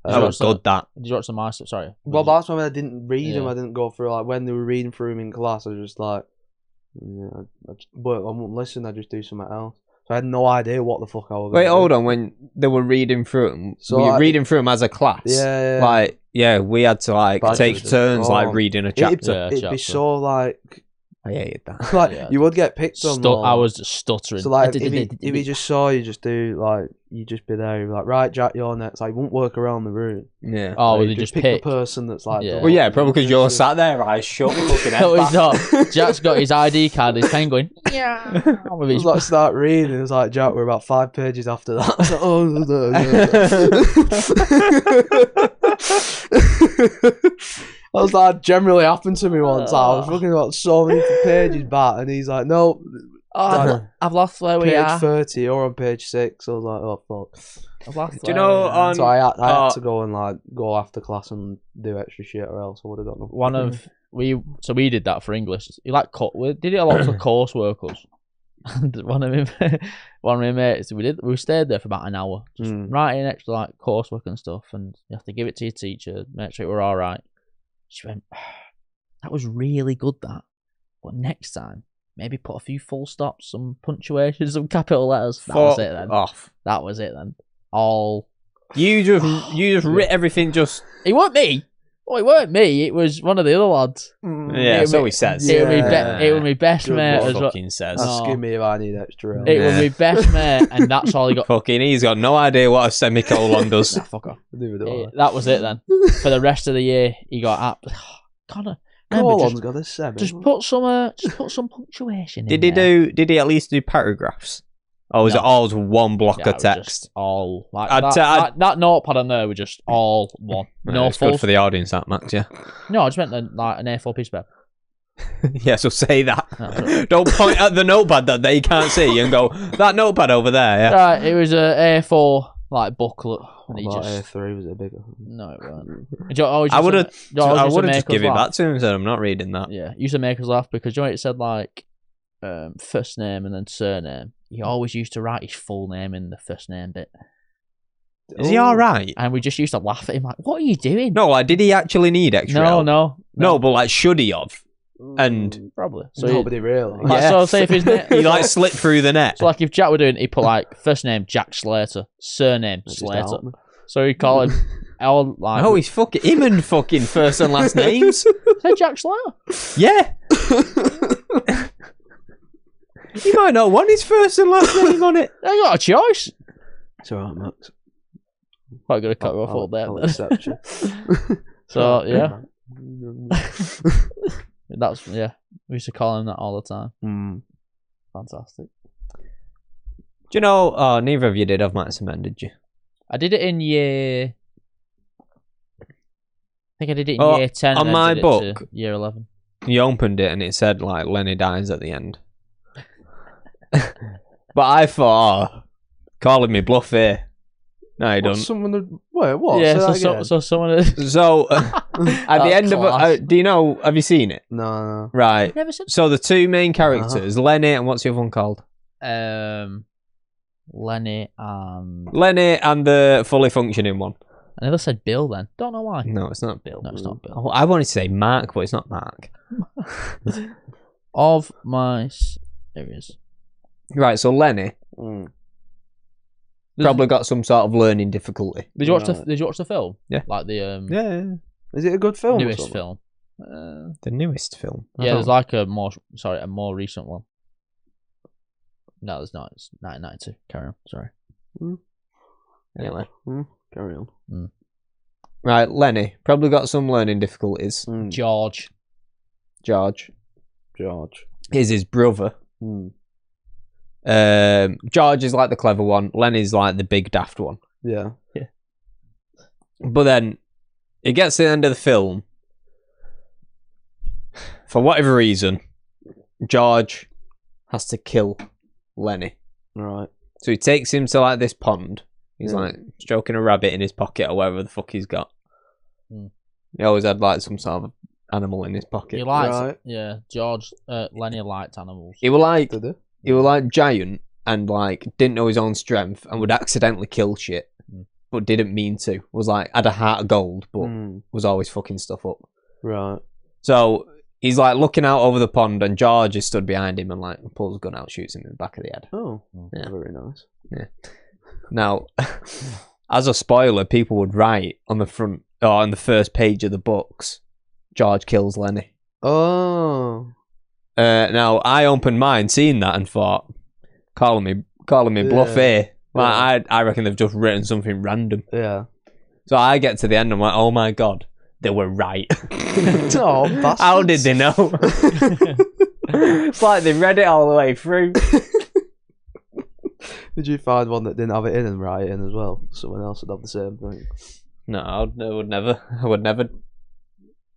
That was good, that. Did you watch the Master? Sorry. Well, that's why I didn't read them. Yeah. I didn't go through like when they were reading through them in class. I was just like, yeah, but I won't listen. I just do something else. So I had no idea what the fuck I was. Wait, hold on. When they were reading through them, So were you I- reading through them as a class? Yeah, Like, yeah, we had to like But I take just- turns like oh. reading a It'd, chapter. Yeah, it'd be chapter. so like I hated that. like Yeah. you would get picked on. more. I was stuttering. So like if he just saw you, just do like you just be there. You'd be like, right, Jack, you're next. Like, you won't work around the room. Yeah. Oh, Like, well, you they just pick pick. the person that's like. Yeah. done Well, yeah, it. probably because you're sat there, eyes shut, looking at No, he's not. Jack's got his ID card. His pen going. Yeah. With It his was like start reading. It was like Jack. We're about 5 pages after that. I was like, oh, I was like, generally happened to me once. I was looking about so many pages back, and he's like, no. I've lost where we page are. 30, you're on page 6. I was like, oh fuck. I've lost Do you where know we are. on- So I had to go and go after class and do extra shit, or else I would have got nothing. We did that for English. We did it a lot for coursework us. And one of my mates, we stayed there for about an hour, just writing extra like coursework and stuff, and you have to give it to your teacher, make sure it were all right. She went, that was really good, that, but next time maybe put a few full stops, some punctuation, some capital letters. That was it then. Off. That was it then. All You just writ everything just. it weren't me. Oh, it weren't me. It was one of the other lads. Yeah, so he says. It was my best Good mate one. as well. Fucking says. Ask me if I need extra help. It was my best mate, and that's all he got. Fucking, he's got no idea what a semicolon does. Nah, fuck off. Neither do I. That was it then. For the rest of the year, he got up. Connor, Colon's got a 7. just put some punctuation in Did he there. Did he at least do paragraphs? Or was No. it all one block Yeah, it of was text? just all like I'd that, say that notepad on there were just all one. No it's full. good for the audience, that Max. Yeah. No, I just meant like an A4 piece of paper. Yeah. So say that. No, Don't point at the notepad that they can't see and go that notepad over there. Yeah. Right, it was a A4 like booklet. And he What just A3 was it bigger? no, it weren't. I would have just given it back to him and said, I'm not reading that. Yeah, used to make us laugh because you know it said like first name and then surname. He always used to write his full name in the first name bit, Is he all right? and we just used to laugh at him like, "What are you doing?" No, like, did he actually need extra no, help? no, But like, should he have? And probably. So Nobody really. like, Yeah. so say if his name, he like slipped through the net. so like if Jack were doing, he put like first name Jack Slater, surname Just Slater. help me. So he'd call him all like, Oh, he's fucking him and fucking first and last names. say Jack Slater. Yeah. He might not want his first and last name on it. I got a choice. It's alright, Max. Quite gonna cut you off all day. I'll accept you. So yeah, that's we used to call him that all the time. Fantastic. Do you know? Oh, neither of you did have Max and Men, did you? I did it in year. I think I did it in year 10. on and then my did it book- to year 11. You opened it and it said like Lenny dies at the end. But I thought, calling me bluff here. No, you don't. Wait, what? Yeah, Say that so again. someone. So at the That's end class. of it, do you know? Have you seen it? No. Right. Never said. So the two main characters, Lenny and what's the other one called? Lenny and Lenny and the fully functioning one. I never said Bill. Then don't know why. No, it's not Bill. No, it's not Bill. Oh, I wanted to say Mark, but it's not Mark. Of my areas. Right. So Lenny probably got some sort of learning difficulty. Did you watch Right. Did you watch the film? Yeah. Like the Yeah. Is it a good film? or newest something? film. The newest film. I Yeah, don't- there's like a more recent one. No, there's not. It's 1992. Carry on. Sorry. Anyway. Carry on. Right, Lenny probably got some learning difficulties. George. George George. is his brother. Mm. George is like the clever one. Lenny's like the big daft one. Yeah. But then it gets to the end of the film. For whatever reason, George has to kill Lenny. Right. So he takes him to like this pond. He's Yeah. like stroking a rabbit in his pocket or whatever the fuck he's got. Mm. He always had like some sort of animal in his pocket. He likes Right. yeah. George. Lenny liked animals. He was like Did it? giant and like didn't know his own strength and would accidentally kill shit, but didn't mean to. Was like had a heart of gold, but was always fucking stuff up. Right. So he's like looking out over the pond, and George is stood behind him and like pulls a gun out, shoots him in the back of the head. Oh. Yeah. Very nice. Now, as a spoiler, people would write on the front or on the first page of the books, George kills Lenny. Oh. Now I opened mine, seeing that, and thought, calling me bluff here. Like, I reckon they've just written something random. Yeah. So I get to the end, I'm like, oh my god, they were right. Oh, bastards. How did they know? It's like they read it all the way through. Did you find one that didn't have it in and write it in as well? Someone else would have the same thing. No, I would never.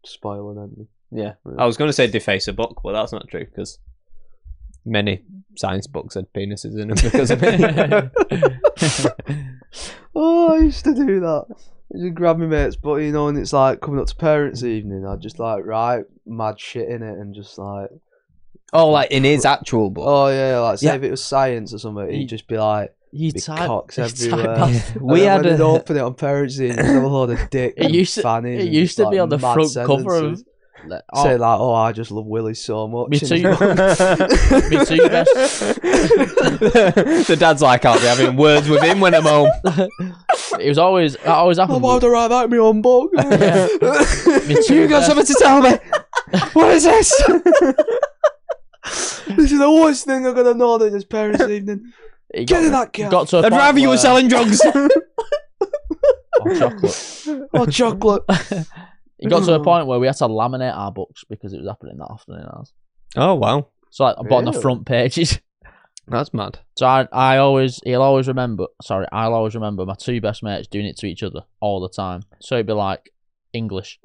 Spoil an ending. Yeah, I was going to say deface a book, but that's not true because Many science books had penises in them because of it. Oh, I used to do that. I used to grab my mates, but you know, when it's like coming up to parents' evening, I'd just like write mad shit in it and just like. Oh, like in his actual book. Oh yeah, like say Yeah. if it was science or something, he'd just be like. You Big type cocks you everywhere. type We had to a. open it on parents' evening, just have a load of dick. It used to. fannies It and used just, to be like, on the mad front cover of. sentences. Like, Say like, oh, I just love Willie so much. Me in too. his book. Me too, best. The dad's like, I'll be having words with him when I'm home. It was always. That always Oh, happened. why would I write that in my own book? Yeah. Me too. You got best. something to tell me? What is this? This is the worst thing I'm gonna know that it's parents' evening. It Get got, in that car. got to a I'd point rather you were where- selling drugs. or chocolate. Oh, chocolate. It got to a point where we had to laminate our books because it was happening that often in ours. Oh, wow. So like, I bought on the Really? front pages. That's mad. So I'll always remember my two best mates doing it to each other all the time. So it'd be like, English.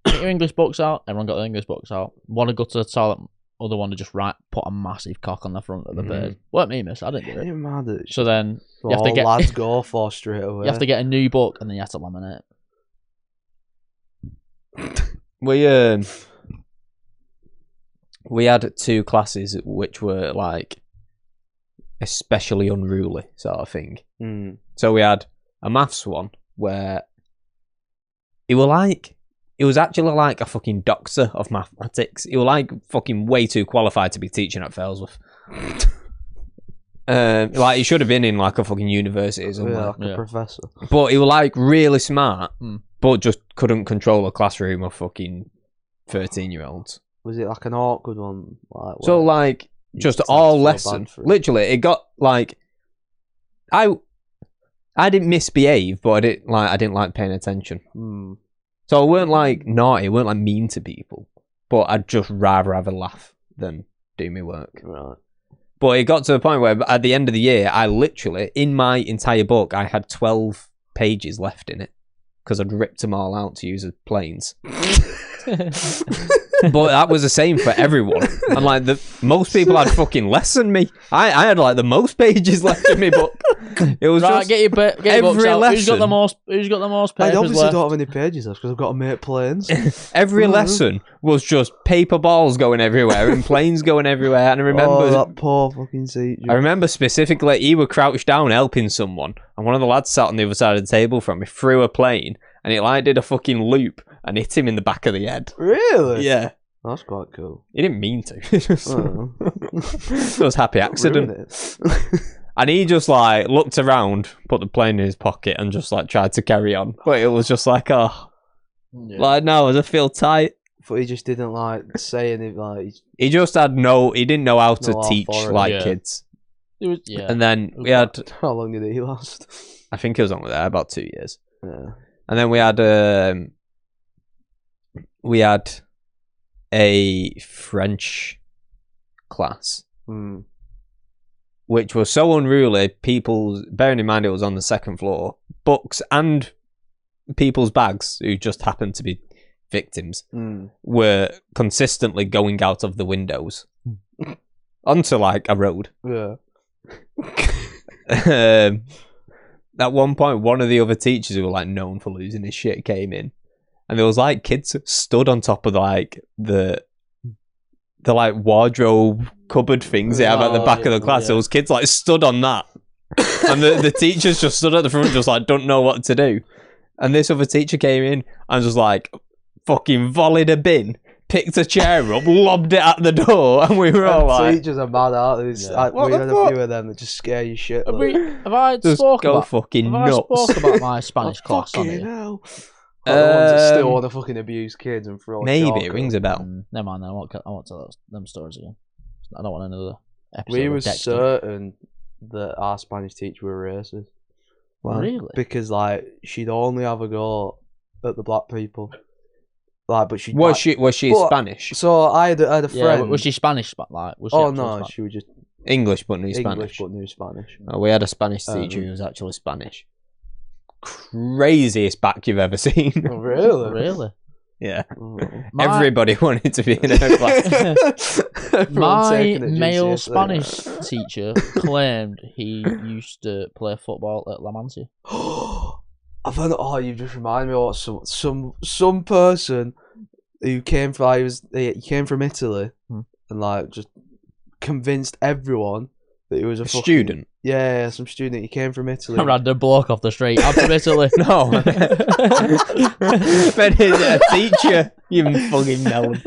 Get your English books out. Everyone got their English books out. One to go to the toilet, other one to just put a massive cock on the front of the page. Weren't me, miss. I didn't do it. Ain't mad at So then you have all to get lads go for straight away. you have to get a new book and then you have to laminate it. We had two classes which were like especially unruly sort of thing. Mm. So we had a maths one where it was actually like a fucking doctor of mathematics. He was like fucking way too qualified to be teaching at Failsworth. Like he should have been in like a fucking university or something. Yeah, like Yeah. a professor. But he was like really smart, Hmm. but just couldn't control a classroom of fucking 13-year-olds. Was it like an awkward one? Like, So where like you just had to all feel lesson, bad for it? literally, it got like I didn't misbehave, but I didn't like paying attention. Mm. So I weren't like naughty, I weren't like mean to people, but I'd just rather have a laugh than do my work. Right. But it got to a point where at the end of the year, I literally, in my entire book, I had 12 pages left in it because I'd ripped them all out to use as planes. But that was the same for everyone. And like most people had fucking less than me. I had like the most pages left in my book. It was Right, just get your books every out. Who's got the lesson- most I papers obviously left? don't have any pages left because I've got to make planes. every Mhm. lesson was just paper balls going everywhere and planes going everywhere. And I remember Oh, that poor fucking teacher. I remember specifically he was crouched down helping someone, and one of the lads sat on the other side of the table from me, threw a plane, and it like did a fucking loop and hit him in the back of the head. Really? Yeah. That's quite cool. He didn't mean to. It Oh. was happy accident. Ruined it. And he just like looked around, put the plane in his pocket, and just like tried to carry on. But it was just like, oh, Yeah. like no, I feel tight. But he just didn't like say anything. Like, He just had he didn't know how to No teach authority. like Yeah. kids. It was, yeah. And then we had, how long did he last? I think he was on with there about 2 years. Yeah. And then we had a French class, Mm. which was so unruly. Bearing in mind it was on the second floor, books and people's bags who just happened to be victims Mm. were consistently going out of the windows onto like a road. Yeah. At one point, one of the other teachers who were like known for losing his shit came in, and there was like kids stood on top of like the like wardrobe cupboard things they have at the back of the class. yeah. There was kids like stood on that, and the teachers just stood at the front, just like don't know what to do. And this other teacher came in and just like fucking volleyed a bin, picked a chair up, lobbed it at the door, and we were all like, Teachers are mad out. It's Yeah. like, What we the had fuck? a few of them that just scare you shit. Have, like, have I just spoke go about? fucking Have I nuts. spoke about my Spanish class on fucking here? hell. Like the ones that still Um, want to fucking abuse kids and throw Maybe chalk it at rings them. a bell. Never mind. Then I won't tell them stories again. I don't want another episode. We of were Dexter. certain that our Spanish teacher were racist. Really? Because, like, she'd only have a go at the black people. Like, but she Was she But- Spanish? So I had a Yeah. friend. Was she Spanish? Like, was she Oh actually no, Spanish? she was just English, but knew English Spanish. but knew Spanish. Oh, we had a Spanish teacher Um, who was actually Spanish. Craziest back you've ever seen. Oh, really? Really? Yeah. Oh. My- Everybody wanted to be in her class. Everyone My taking it male GCSE. Spanish teacher claimed he used to play football at La Masia. I've heard. Oh, you just remind me of some person who came from. He came from Italy and like just convinced everyone that he was a fucking, student. Yeah, some student. He came from Italy. A random bloke off the street. I'm from Italy. No. But is it a teacher? You fucking melon.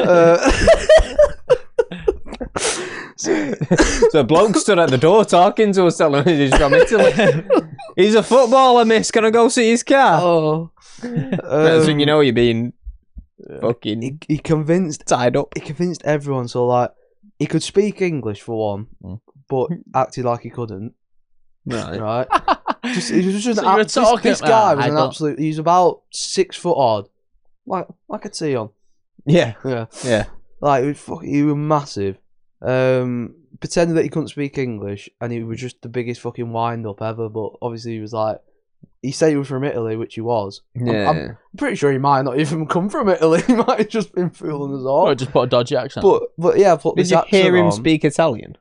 So a bloke stood at the door talking to us, telling us he's from Italy. He's a footballer, miss. Can I go see his car? Oh, That's when you know you're being fucking he convinced tied up. He convinced everyone. So like, he could speak English for one, but acted like he couldn't. Right. He was just So you were talking this guy was I an don't- absolute. He's about 6 foot odd, like a Tion. Yeah. Yeah. Like he was massive. Pretended that he couldn't speak English, and he was just the biggest fucking wind up ever. But obviously, he was like, he said he was from Italy, which he was. Yeah. I'm pretty sure he might not even come from Italy. He might have just been fooling us all. Or just put a dodgy accent. But yeah, put Did this you accent hear him on. speak Italian?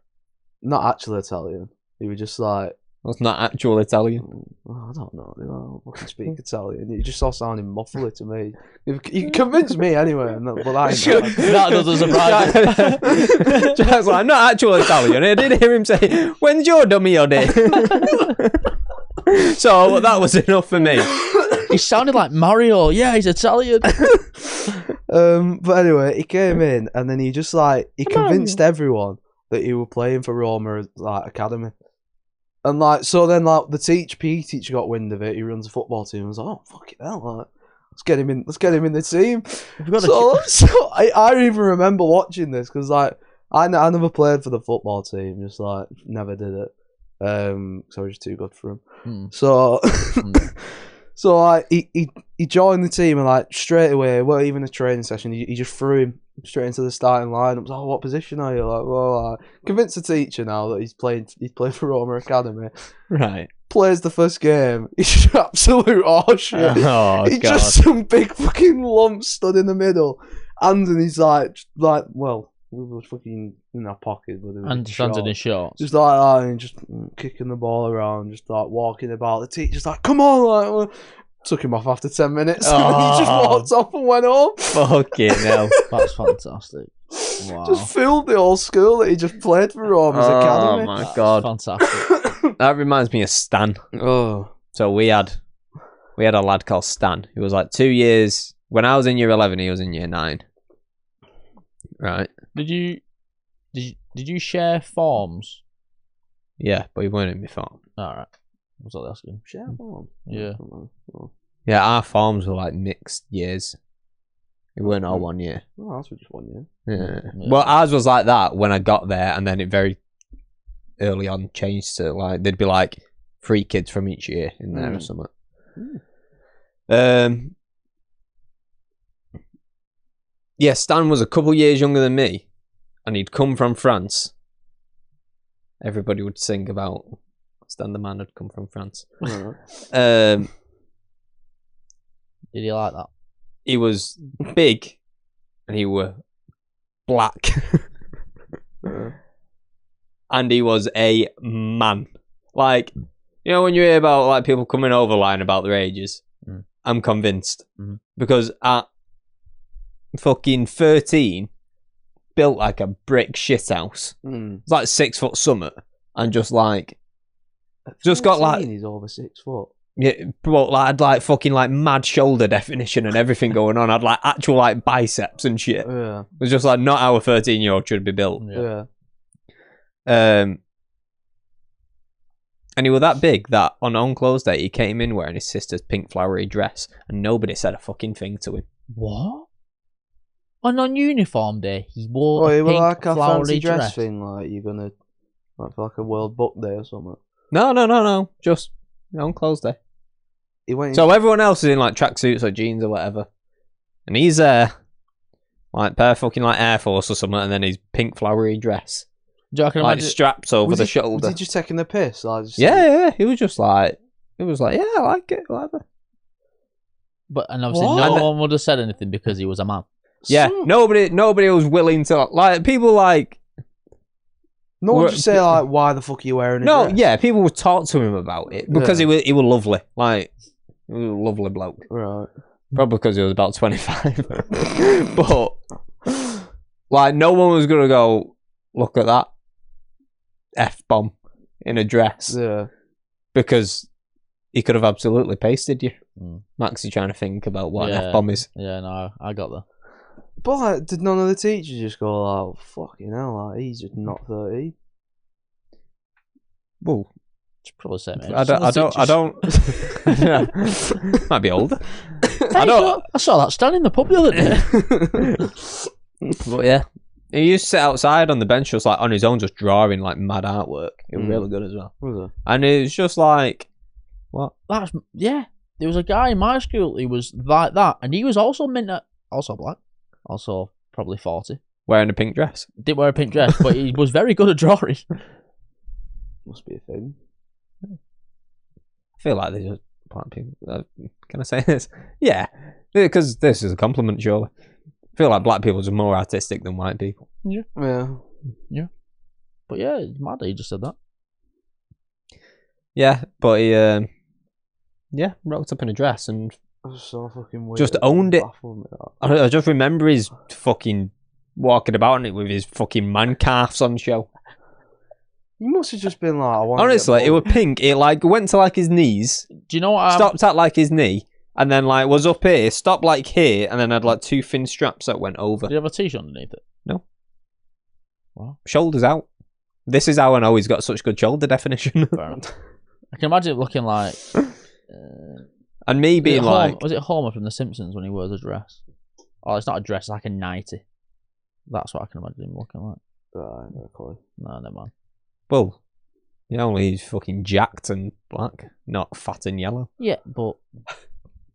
Not actually Italian. He was just like, That's not actual Italian. oh, I don't know. I don't fucking speak Italian. He just all sounding muffly to me. He convinced me anyway. But I ain't That doesn't surprise me. Jack's like, I'm not actual Italian. I did hear him say, when's your dummy or day? So that was enough for me. He sounded like Mario. Yeah, he's Italian. But anyway, he came in and then he just like he convinced everyone that he was playing for Roma like academy. And like so then like the PE teacher got wind of it, he runs a football team and was like, oh fucking hell, like, let's get him in the team. So I even remember watching this because like I never played for the football team, just like never did it. So I was just too good for him. So so like he joined the team and like straight away, well even a training session, he just threw him straight into the starting line. I was like, oh, what position are you? Like, well, convinced the teacher now that he's played for Roma Academy. Right. Plays the first game. He's just absolute horseshit. Oh, He's God. just some big fucking lump stood in the middle. And then he's like, well, we were fucking in our pocket. But And stands in his shorts. just like that, and just kicking the ball around, just like walking about. The teacher's like, come on, like, took him off after 10 minutes. And he just walked off and went home. Fucking hell. That's fantastic. Wow. Just fooled the whole school that he just played for Roma's Oh academy. my That's God. fantastic. That reminds me of Stan. Oh, So we had a lad called Stan who was like 2 years. When I was in year 11, he was in year 9. Right. Did you share forms? Yeah, but he weren't in my form. Alright. Was that asking? share form. Yeah. Yeah, our forms were like mixed years. We weren't all 1 year. Oh, that's just 1 year. Yeah. Yeah. Well, ours was like that when I got there, and then it very early on changed to like there'd be like 3 kids from each year in there or something. Yeah, Stan was a couple years younger than me, and he'd come from France. Everybody would sing about Stan the man had come from France. Alright. Did you like that? He was big, and he were black. And he was a man. Like, you know when you hear about like people coming over lying about their ages? I'm convinced. Because at fucking 13, built like a brick shit house. It's like 6 foot summit. And just like, just got like, He's over 6 foot. yeah, but like, I'd like fucking like mad shoulder definition and everything going on. I'd like actual like biceps and shit. Yeah. It was just like not how a 13-year-old should be built. Yeah. And he was that big that on unclosed day he came in wearing his sister's pink flowery dress and nobody said a fucking thing to him. What? And on uniform day, he wore Oh, a it was pink like a flowery fancy dress dress. thing, like you're gonna like a World Book Day or something. No. Just unclosed day. He went. So everyone else is in like tracksuits or jeans or whatever. And he's there, like pair of fucking like Air Force or something, and then his pink flowery dress. Do you reckon Like imagine- straps over was the he, shoulder. Was he just taking the piss? Like, just Yeah. He was just like, yeah, I like it, whatever. But and obviously What? no And one would have said anything because he was a man. Yeah, So- nobody was willing to like people like No one just say like, "Why the fuck are you wearing a No, dress?" yeah, people would talk to him about it because he was lovely. Like, he was a lovely bloke. Right. Probably because he was about 25. But, like, no one was going to go, look at that F-bomb in a dress. Yeah. Because he could have absolutely pasted you. Max, you trying to think about what an F-bomb is. Yeah, no, I got that. But like, did none of the teachers just go, "Oh, fucking hell, like, he's just not 13"? Well, It's probably the same age. I don't. Might be older. I saw that stand in the pub the other day. But yeah, he used to sit outside on the bench, just like on his own, just drawing like mad artwork. It was really good as well. Was it? And it was just like, what? Yeah. There was a guy in my school. He was like that, and he was also also black, also probably 40. Wearing a pink dress. Didn't wear a pink dress, but he was very good at drawing. Must be a thing. I feel like these are black people. Can I say this? Yeah, because this is a compliment, surely. I feel like black people are more artistic than white people. Yeah. But yeah, it's mad that he just said that. Yeah, but he, rocked up in a dress and That's so fucking weird. just owned it. Baffled me, that. I just remember his fucking walking about in it with his fucking man calves on show. You must have just been like, I want Honestly, it was pink. It like went to like his knees, Do you know what? stopped at like his knee, and then like was up here, stopped like here, and then had like two thin straps that went over. Did you have a t-shirt underneath it? No. Wow. Shoulders out. This is how I know he's got such good shoulder definition. Fair enough. I can imagine it looking like. And me being like, was it Homer from The Simpsons when he wears a dress? Oh, it's not a dress; it's like a nightie. That's what I can imagine him looking like. Right, no clue. No, never mind. well, only he's fucking jacked and black, not fat and yellow, Yeah, but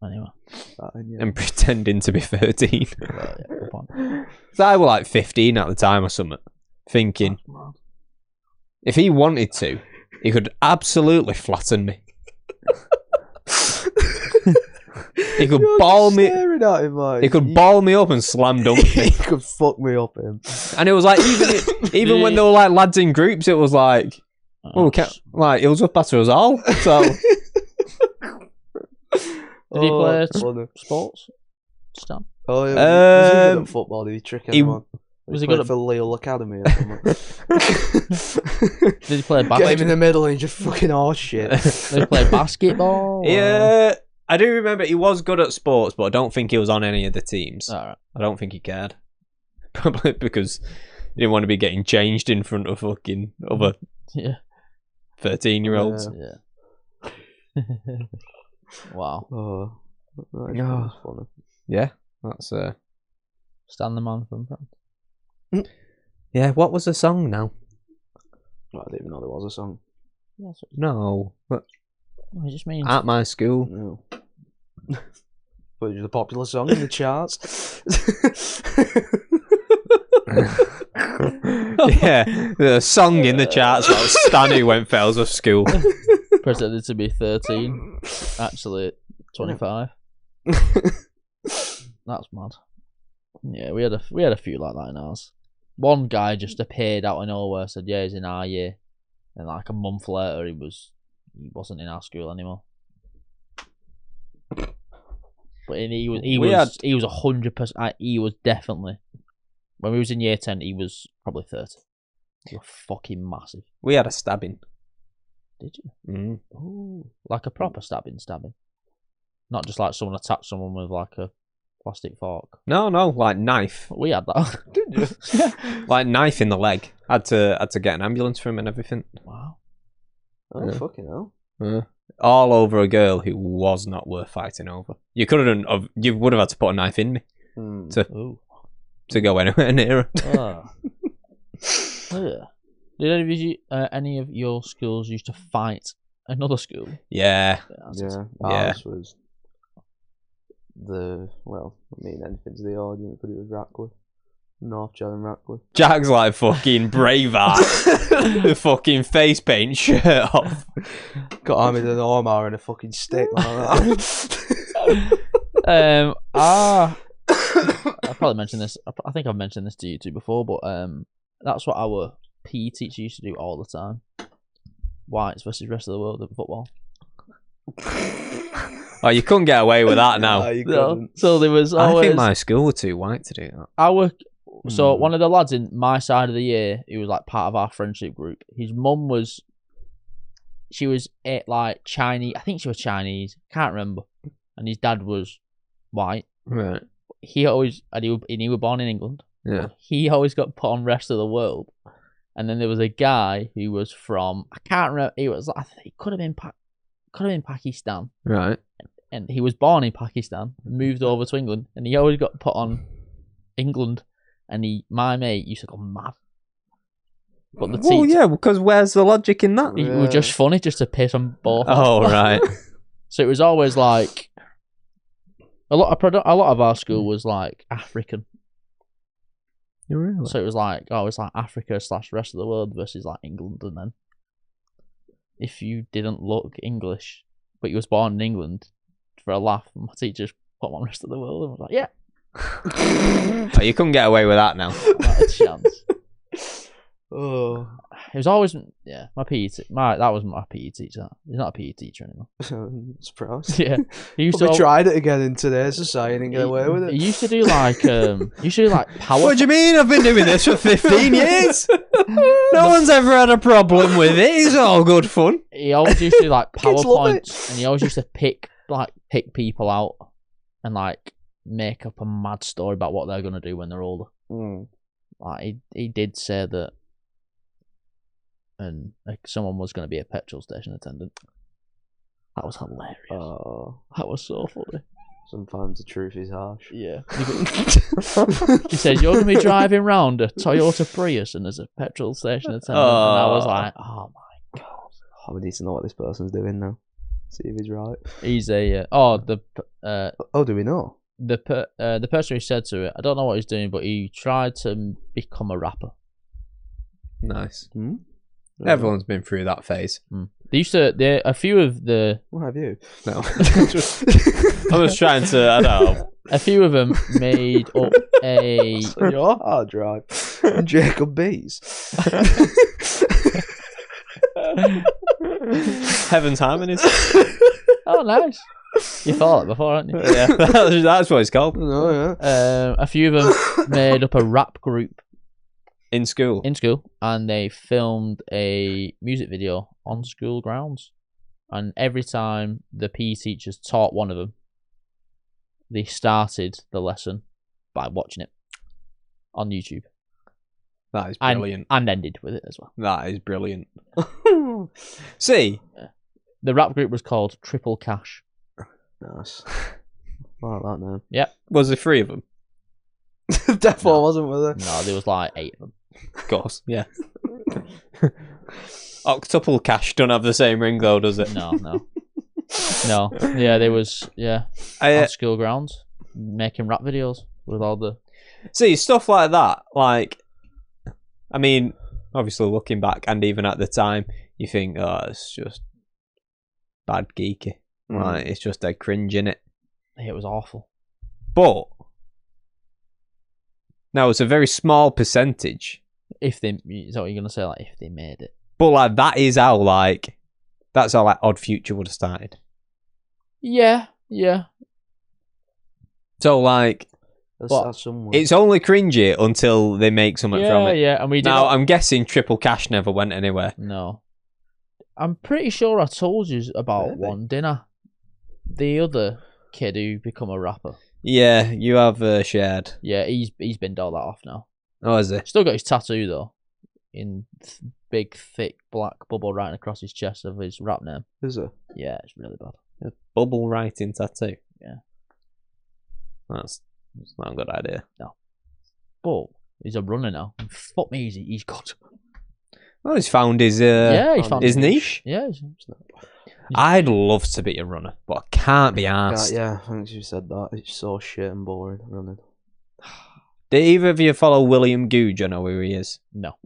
anyway. and pretending to be 13. Yeah, good point. So I was like 15 at the time or something, thinking if he wanted to, he could absolutely flatten me. He could ball me. At him, like, He could ball me up and slam dunk he me. could fuck me up him. And it was like even when they were like lads in groups, it was like, like it was up after us all. So Did he play funny. sports? Stan? Oh yeah, was he good at football? Did he trick anyone? Was he played good for Lille Academy or something? Did he play Get him in the middle and just fucking horse shit. Did he play basketball? yeah, I do remember he was good at sports, but I don't think he was on any of the teams. Alright. I don't think he cared. Probably because he didn't want to be getting changed in front of fucking other Yeah. 13-year-olds. Yeah. Wow. Oh, that Yeah. was funny. Yeah, that's Stan the man from France. yeah. What was the song now? I didn't even know there was a song. Yeah, so No, but it just means at my school. No. But it's a popular song in the charts. Yeah, the song in the charts about Stan who went fails of school. pretended to be 13, actually 25. That's mad. Yeah, we had a few like that in ours. One guy just appeared out of nowhere, said, "Yeah, he's in our year," and like a month later, he wasn't in our school anymore. But he was 100%. He was definitely, when we was in year 10, he was probably 30. He was fucking massive. We had a stabbing. Did you? Mm. Oh, like a proper stabbing, not just like someone attacked someone with like a plastic fork. No, like knife. We had that. Did you? Like knife in the leg. Had to get an ambulance for him and everything. Wow. Oh, Yeah. fucking hell. All over a girl who was not worth fighting over. You you would have had to put a knife in me Ooh. to go anywhere near her. Ah. Yeah. Did any of your schools used to fight another school? Yeah. Yeah, Yeah. ours was anything to the audience, but it was Ratcliffe. North Chad and Ratcliffe. Jack's like fucking Braveheart. The fucking face paint shirt off. Got armed with an armour and a fucking stick like that. I probably mentioned this. I think I've mentioned this to you two before, but that's what our PE teacher used to do all the time. Whites versus rest of the world in football. Oh, you couldn't get away with that now. No, you No. couldn't. So there was I always think my school were too white to do that. So one of the lads in my side of the year, who was like part of our friendship group, his mum was like Chinese. I think she was Chinese. Can't remember. And his dad was white. Right. He was born in England. Yeah. He always got put on rest of the world. And then there was a guy who was from, I can't remember. It could have been Pakistan. Right. And he was born in Pakistan, moved over to England, and he always got put on England. And my mate used to go mad. But the Well, yeah, because where's the logic in that? it was just funny just to piss on both. Oh, right. So it was always like a lot of our school was like African. Really? So it was like Africa / rest of the world versus like England, and then if you didn't look English but you was born in England, for a laugh, my teachers put on rest of the world and was like, yeah. Oh, you couldn't get away with that now. Not a chance. Oh, It was always my PE that was my PE teacher. He's not a PE teacher anymore. I'm surprised. Yeah, he used But we to. tried it again in today's society and get away with it. He used to do like power. What do you mean? I've been doing this for 15 years. No one's ever had a problem with it. It's all good fun. He always used to do like Kids love it. PowerPoints, and he always used to pick people out and like make up a mad story about what they're gonna do when they're older. Like he did say that, and like someone was gonna be a petrol station attendant. That was hilarious. Oh, That was so funny. sometimes the truth is harsh. Yeah. He said, "You're gonna be driving round a Toyota Prius, and there's a petrol station attendant." And I was like, "Oh my god." Oh, we need to know what this person's doing now. See if he's right. He's a Oh, do we know? the person who said to it, I don't know what he's doing, but he tried to become a rapper. Nice. Everyone's been through that phase. They used to. A few of the. What have you? No. I was trying to, I don't know. A few of them made up a. On your hard drive. Jacob B's. Heaven's Harmonies. Oh, nice. You thought that before, hadn't you? Yeah, that's what it's called. Oh, yeah. A few of them made up a rap group In school. in school, and they filmed a music video on school grounds. And every time the PE teachers taught one of them, they started the lesson by watching it on YouTube. That is brilliant. And ended with it as well. That is brilliant. See? The rap group was called Triple Cash. Nice. I like that name. Yep. Was there 3 of them? Definitely wasn't, was there? No, there was like 8 of them. Of course, yeah. Octuple Cash don't have the same ring though, does it? No. No. Yeah, there was, on school grounds, making rap videos with all the... See, stuff like that, like, I mean, obviously looking back and even at the time, you think, oh, it's just bad geeky. Like, it's just a cringe in it. It was awful. But now it's a very small percentage. Is that what you're going to say? Like, if they made it. But like that's how like Odd Future would have started. Yeah. So like That's someone. it's only cringy until they make something from it. Yeah, and we did. Now I'm guessing Triple Cash never went anywhere. No. I'm pretty sure I told you about one, didn't I? The other kid who become a rapper. Yeah, you have shared. Yeah, he's been dolled that off now. Oh, is it? Still got his tattoo though, in big thick black bubble right across his chest of his rap name. Is it? Yeah, it's really bad. A bubble writing tattoo. Yeah. That's not a good idea. No. But he's a runner now. Fuck me, he's good. Well, he's found his He's found his niche. Yeah. I'd love to be a runner, but I can't be asked. Yeah, thanks you said that. It's so shit and boring running. Do either of you follow William Googe? I know who he is. No.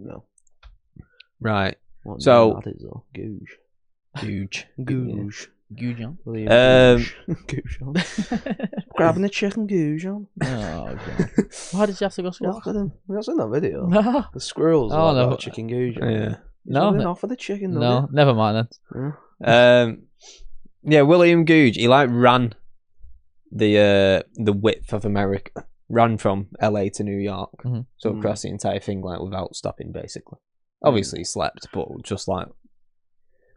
Right. What So- that is though? Googe. Googe. Googe. Goujon. William Goujon. Grabbing a chicken Goujon. Oh, God. Why did you have to go Look Scottish? at him. That's in that video. No. The squirrels Oh, are like no. that chicken Goujon. Yeah. He's No, running no. off for the chicken No, nugget. never mind then. Yeah. Yeah, William Googe, he like ran the width of America, ran from LA to New York, Mhm. so across the entire thing like without stopping basically. Obviously he slept, but just like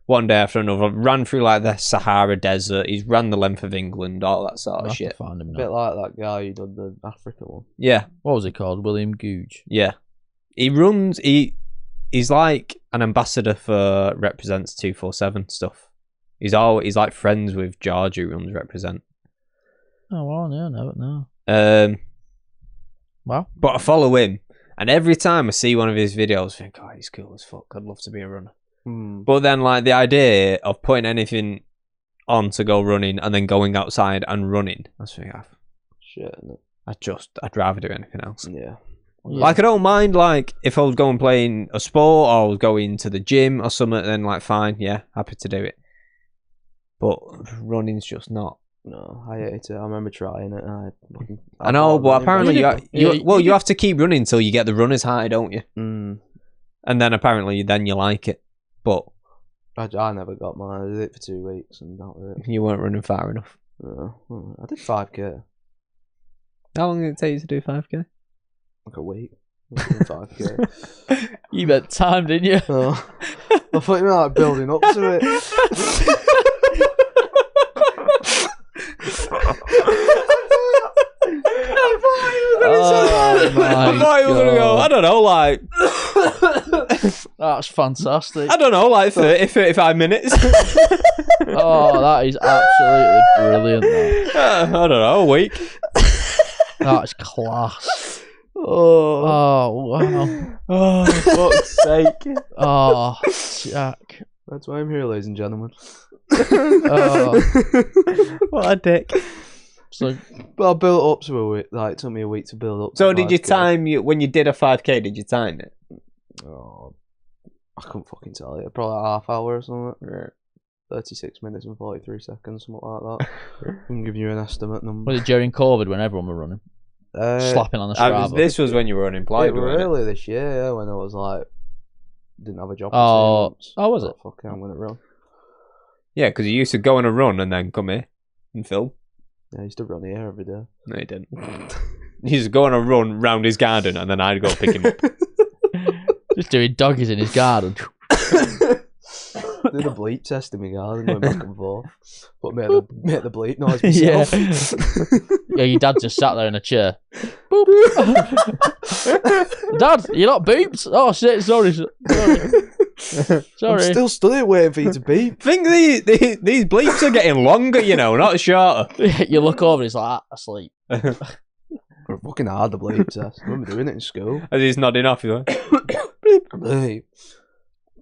one day after another, ran through like the Sahara Desert, he's ran the length of England, all that sort I'll of have to shit. find him A now. bit like that guy who did the Africa one. Yeah, What was he called? William Googe. yeah. He's like an ambassador for Represents 247 stuff. He's like friends with George who runs Represent. Oh, well, yeah, no. Wow. But I follow him, and every time I see one of his videos, I think, oh, he's cool as fuck. I'd love to be a runner. But then, like, the idea of putting anything on to go running and then going outside and running, I just think, Shit, isn't it? I'd rather do anything else. Yeah. Like, I don't mind, like, if I was going playing a sport or I was going to the gym or something, then, like, fine, yeah, happy to do it. But running's just not. No, I hate it. I remember trying it. I know, but apparently you you have to keep running until you get the runner's high, don't you? Mm. And then apparently then you like it. But I never got mine. I did it for 2 weeks and that was it. you weren't running far enough. I did 5k. How long did it take you to do 5k? Like a week. I did 5k. You bet time, didn't you? Oh. I thought you were like building up to it. Oh, my I thought you were going to go, I don't know, like, That's fantastic. I don't know, like 30, 35 minutes. Oh, that is absolutely brilliant. That. I don't know, a week. That's class. Oh. Oh, wow. Oh, fuck's sake. Oh, Jack. That's why I'm here, ladies and gentlemen. Oh. What a dick. So, But I built up to a week. Like, it took me a week to build up. So to did you 5K. time, when you did a 5k, did you time it? Oh, I couldn't fucking tell you. Probably a half hour or something. 36 minutes and 43 seconds, something like that. I'm giving you an estimate number. was it during COVID when everyone were running? Slapping on the Strava? This was when you were unemployed, It was wasn't it? early this year, yeah, when I was like, didn't have a job for Oh. 2 months. Oh, was it? Thought, fuck it, I'm gonna run. Yeah, because you used to go on a run and then come here and film. Yeah, I used to run here every day. No, he didn't. He used to go on a run round his garden and then I'd go pick him up. Just doing doggies in his garden. Did a bleep test in my garden, going back and forth. But made the bleep noise myself. Yeah, your dad just sat there in a chair. Boop. Dad, you're not beeped? Oh shit, sorry. I'm still stood waiting for you to beep. I think these bleeps are getting longer, you know, not shorter. You look over and he's like, asleep. We're fucking hard, the bleep test. I remember doing it in school. As he's nodding off, he's like, Bleep.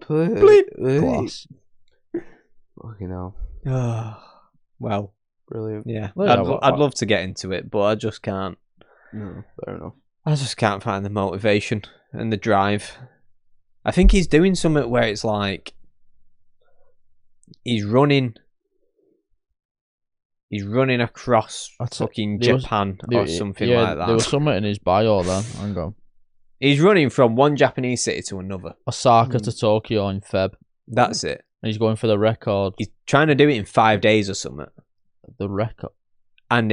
Bleep. Class. Fucking hell. well, Brilliant. yeah. Well, I'd love to get into it, but I just can't. No, fair enough. I just can't find the motivation and the drive. I think he's doing something where it's like he's running across fucking Japan or something like that. There was something in his bio then. Hang on. He's running from one Japanese city to another. Osaka to Tokyo in Feb. That's it. And he's going for the record. He's trying to do it in 5 days or something. The record. And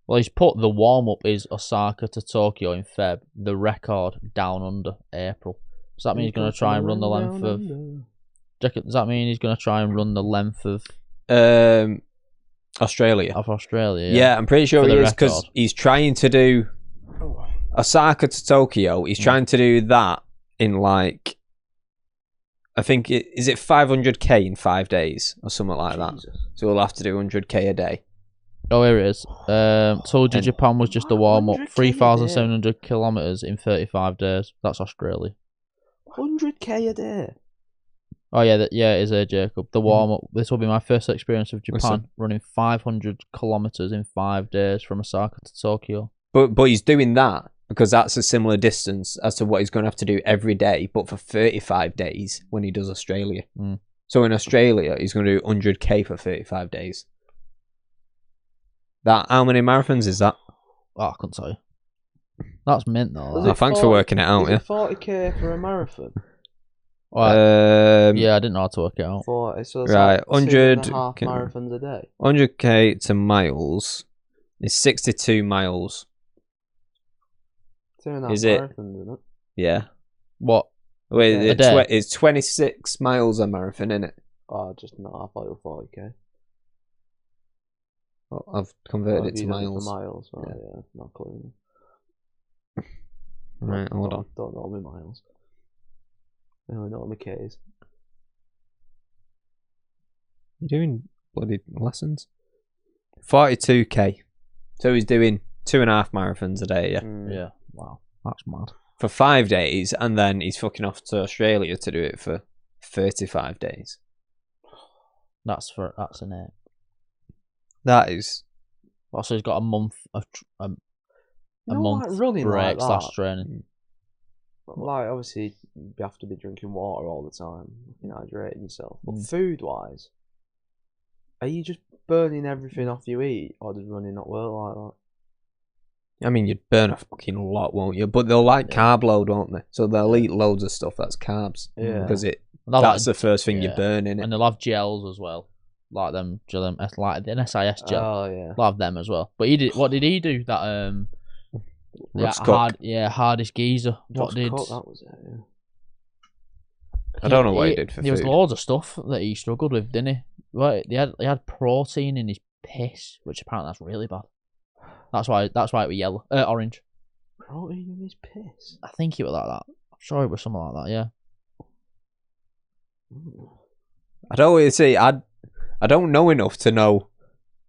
Well, he's put the warm-up is Osaka to Tokyo in Feb. The record down under April. Does that mean he's going to try and run the length of... Does that mean he's going to try and run the length of... Australia. Of Australia, Yeah, I'm pretty sure For he the is, because record. he's trying to do Osaka to Tokyo. He's trying to do that in like, I think is it 500k in 5 days or something like that. So we'll have to do 100k a day. Oh, here it is. Told you And- Japan was just a warm-up. 100K a day. 3,700 kilometres in 35 days. That's Australia. 100k a day. Oh, yeah, it is Jacob. The warm-up. This will be my first experience of Japan, Listen. running 500 kilometres in 5 days from Osaka to Tokyo. But he's doing that because that's a similar distance as to what he's going to have to do every day, but for 35 days when he does Australia. So in Australia, he's going to do 100k for 35 days. How many marathons is that? Oh, I couldn't tell you. That's mint though. Was that. it Thanks for working it out, Is yeah. it 40k for a marathon? Yeah, I didn't know how to work it out. 40, so it's Right, like 100 2.5 marathons a day. 100k to miles is 62 miles. 2.5 Is it? marathons, isn't it? Yeah. What? Wait, Yeah. A day? it's 26 miles a marathon, innit? Oh, just not. I thought it was 40k. Well, I've converted Oh, it to you done miles. for miles. Oh, Yeah. yeah, not clue. Right, hold on. Don't know my miles. I only know what my K's. You're doing bloody lessons? 42k. So he's doing 2.5 marathons a day, yeah. Yeah. Wow. That's mad. For 5 days, and then he's fucking off to Australia to do it for 35 days. That's an 8. That is. Also, he's got a month of a You know, month like running break like that, / training. like obviously you have to be drinking water all the time, hydrating yourself. But Mm. food wise, are you just burning everything off you eat, or does running not work like that? I mean, you'd burn a fucking lot, won't you? But they'll like carb load, won't they? So they'll Yeah. eat loads of stuff that's carbs. Yeah. Because They'll that's like- the first thing you yeah. burn, innit? And they'll have gels as well, like them, like an SIS gel. Oh yeah. They'll have them as well. But what did he do? That Ross Cook. hardest geezer. Josh Cook, that was it. Yeah. I don't know what he did for There was food. loads of stuff that he struggled with, didn't he? Right, he had protein in his piss, which apparently that's really bad. That's why it was yellow, orange. Protein in his piss. I think it was like that. I'm sure it was something like that. Yeah. I don't really see. I don't know enough to know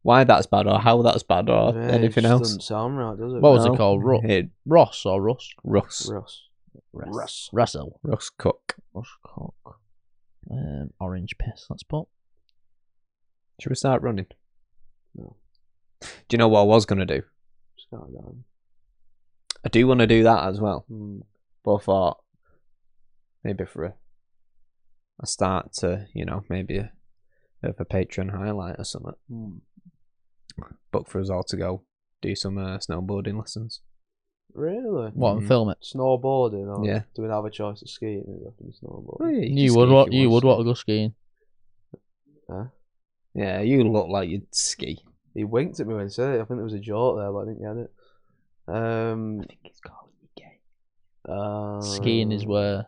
why that's bad or how that's bad or Yeah, anything it just else. doesn't sound right, does it? What was No. it called? Ross Ross or Russ? Russ. Russell. Ross Cook. Russ Cook. Orange piss. Let's put. Should we start running? No. Do you know what I was gonna do? Skydive. I do want to do that as well. Hmm. But I thought maybe for a start to, maybe a bit of a Patreon highlight or something. Book for us all to go do some snowboarding lessons. Really? What and film it? Snowboarding? Or Yeah. Do we have a choice of skiing? It have to be snowboarding. Oh, yeah, You can would ski what? if You would want want to go skiing? Huh? Yeah, you look like you'd ski. He winked at me when he said it. I think there was a joke there, but I didn't get it. I think it's called gay. Uh, Skiing is where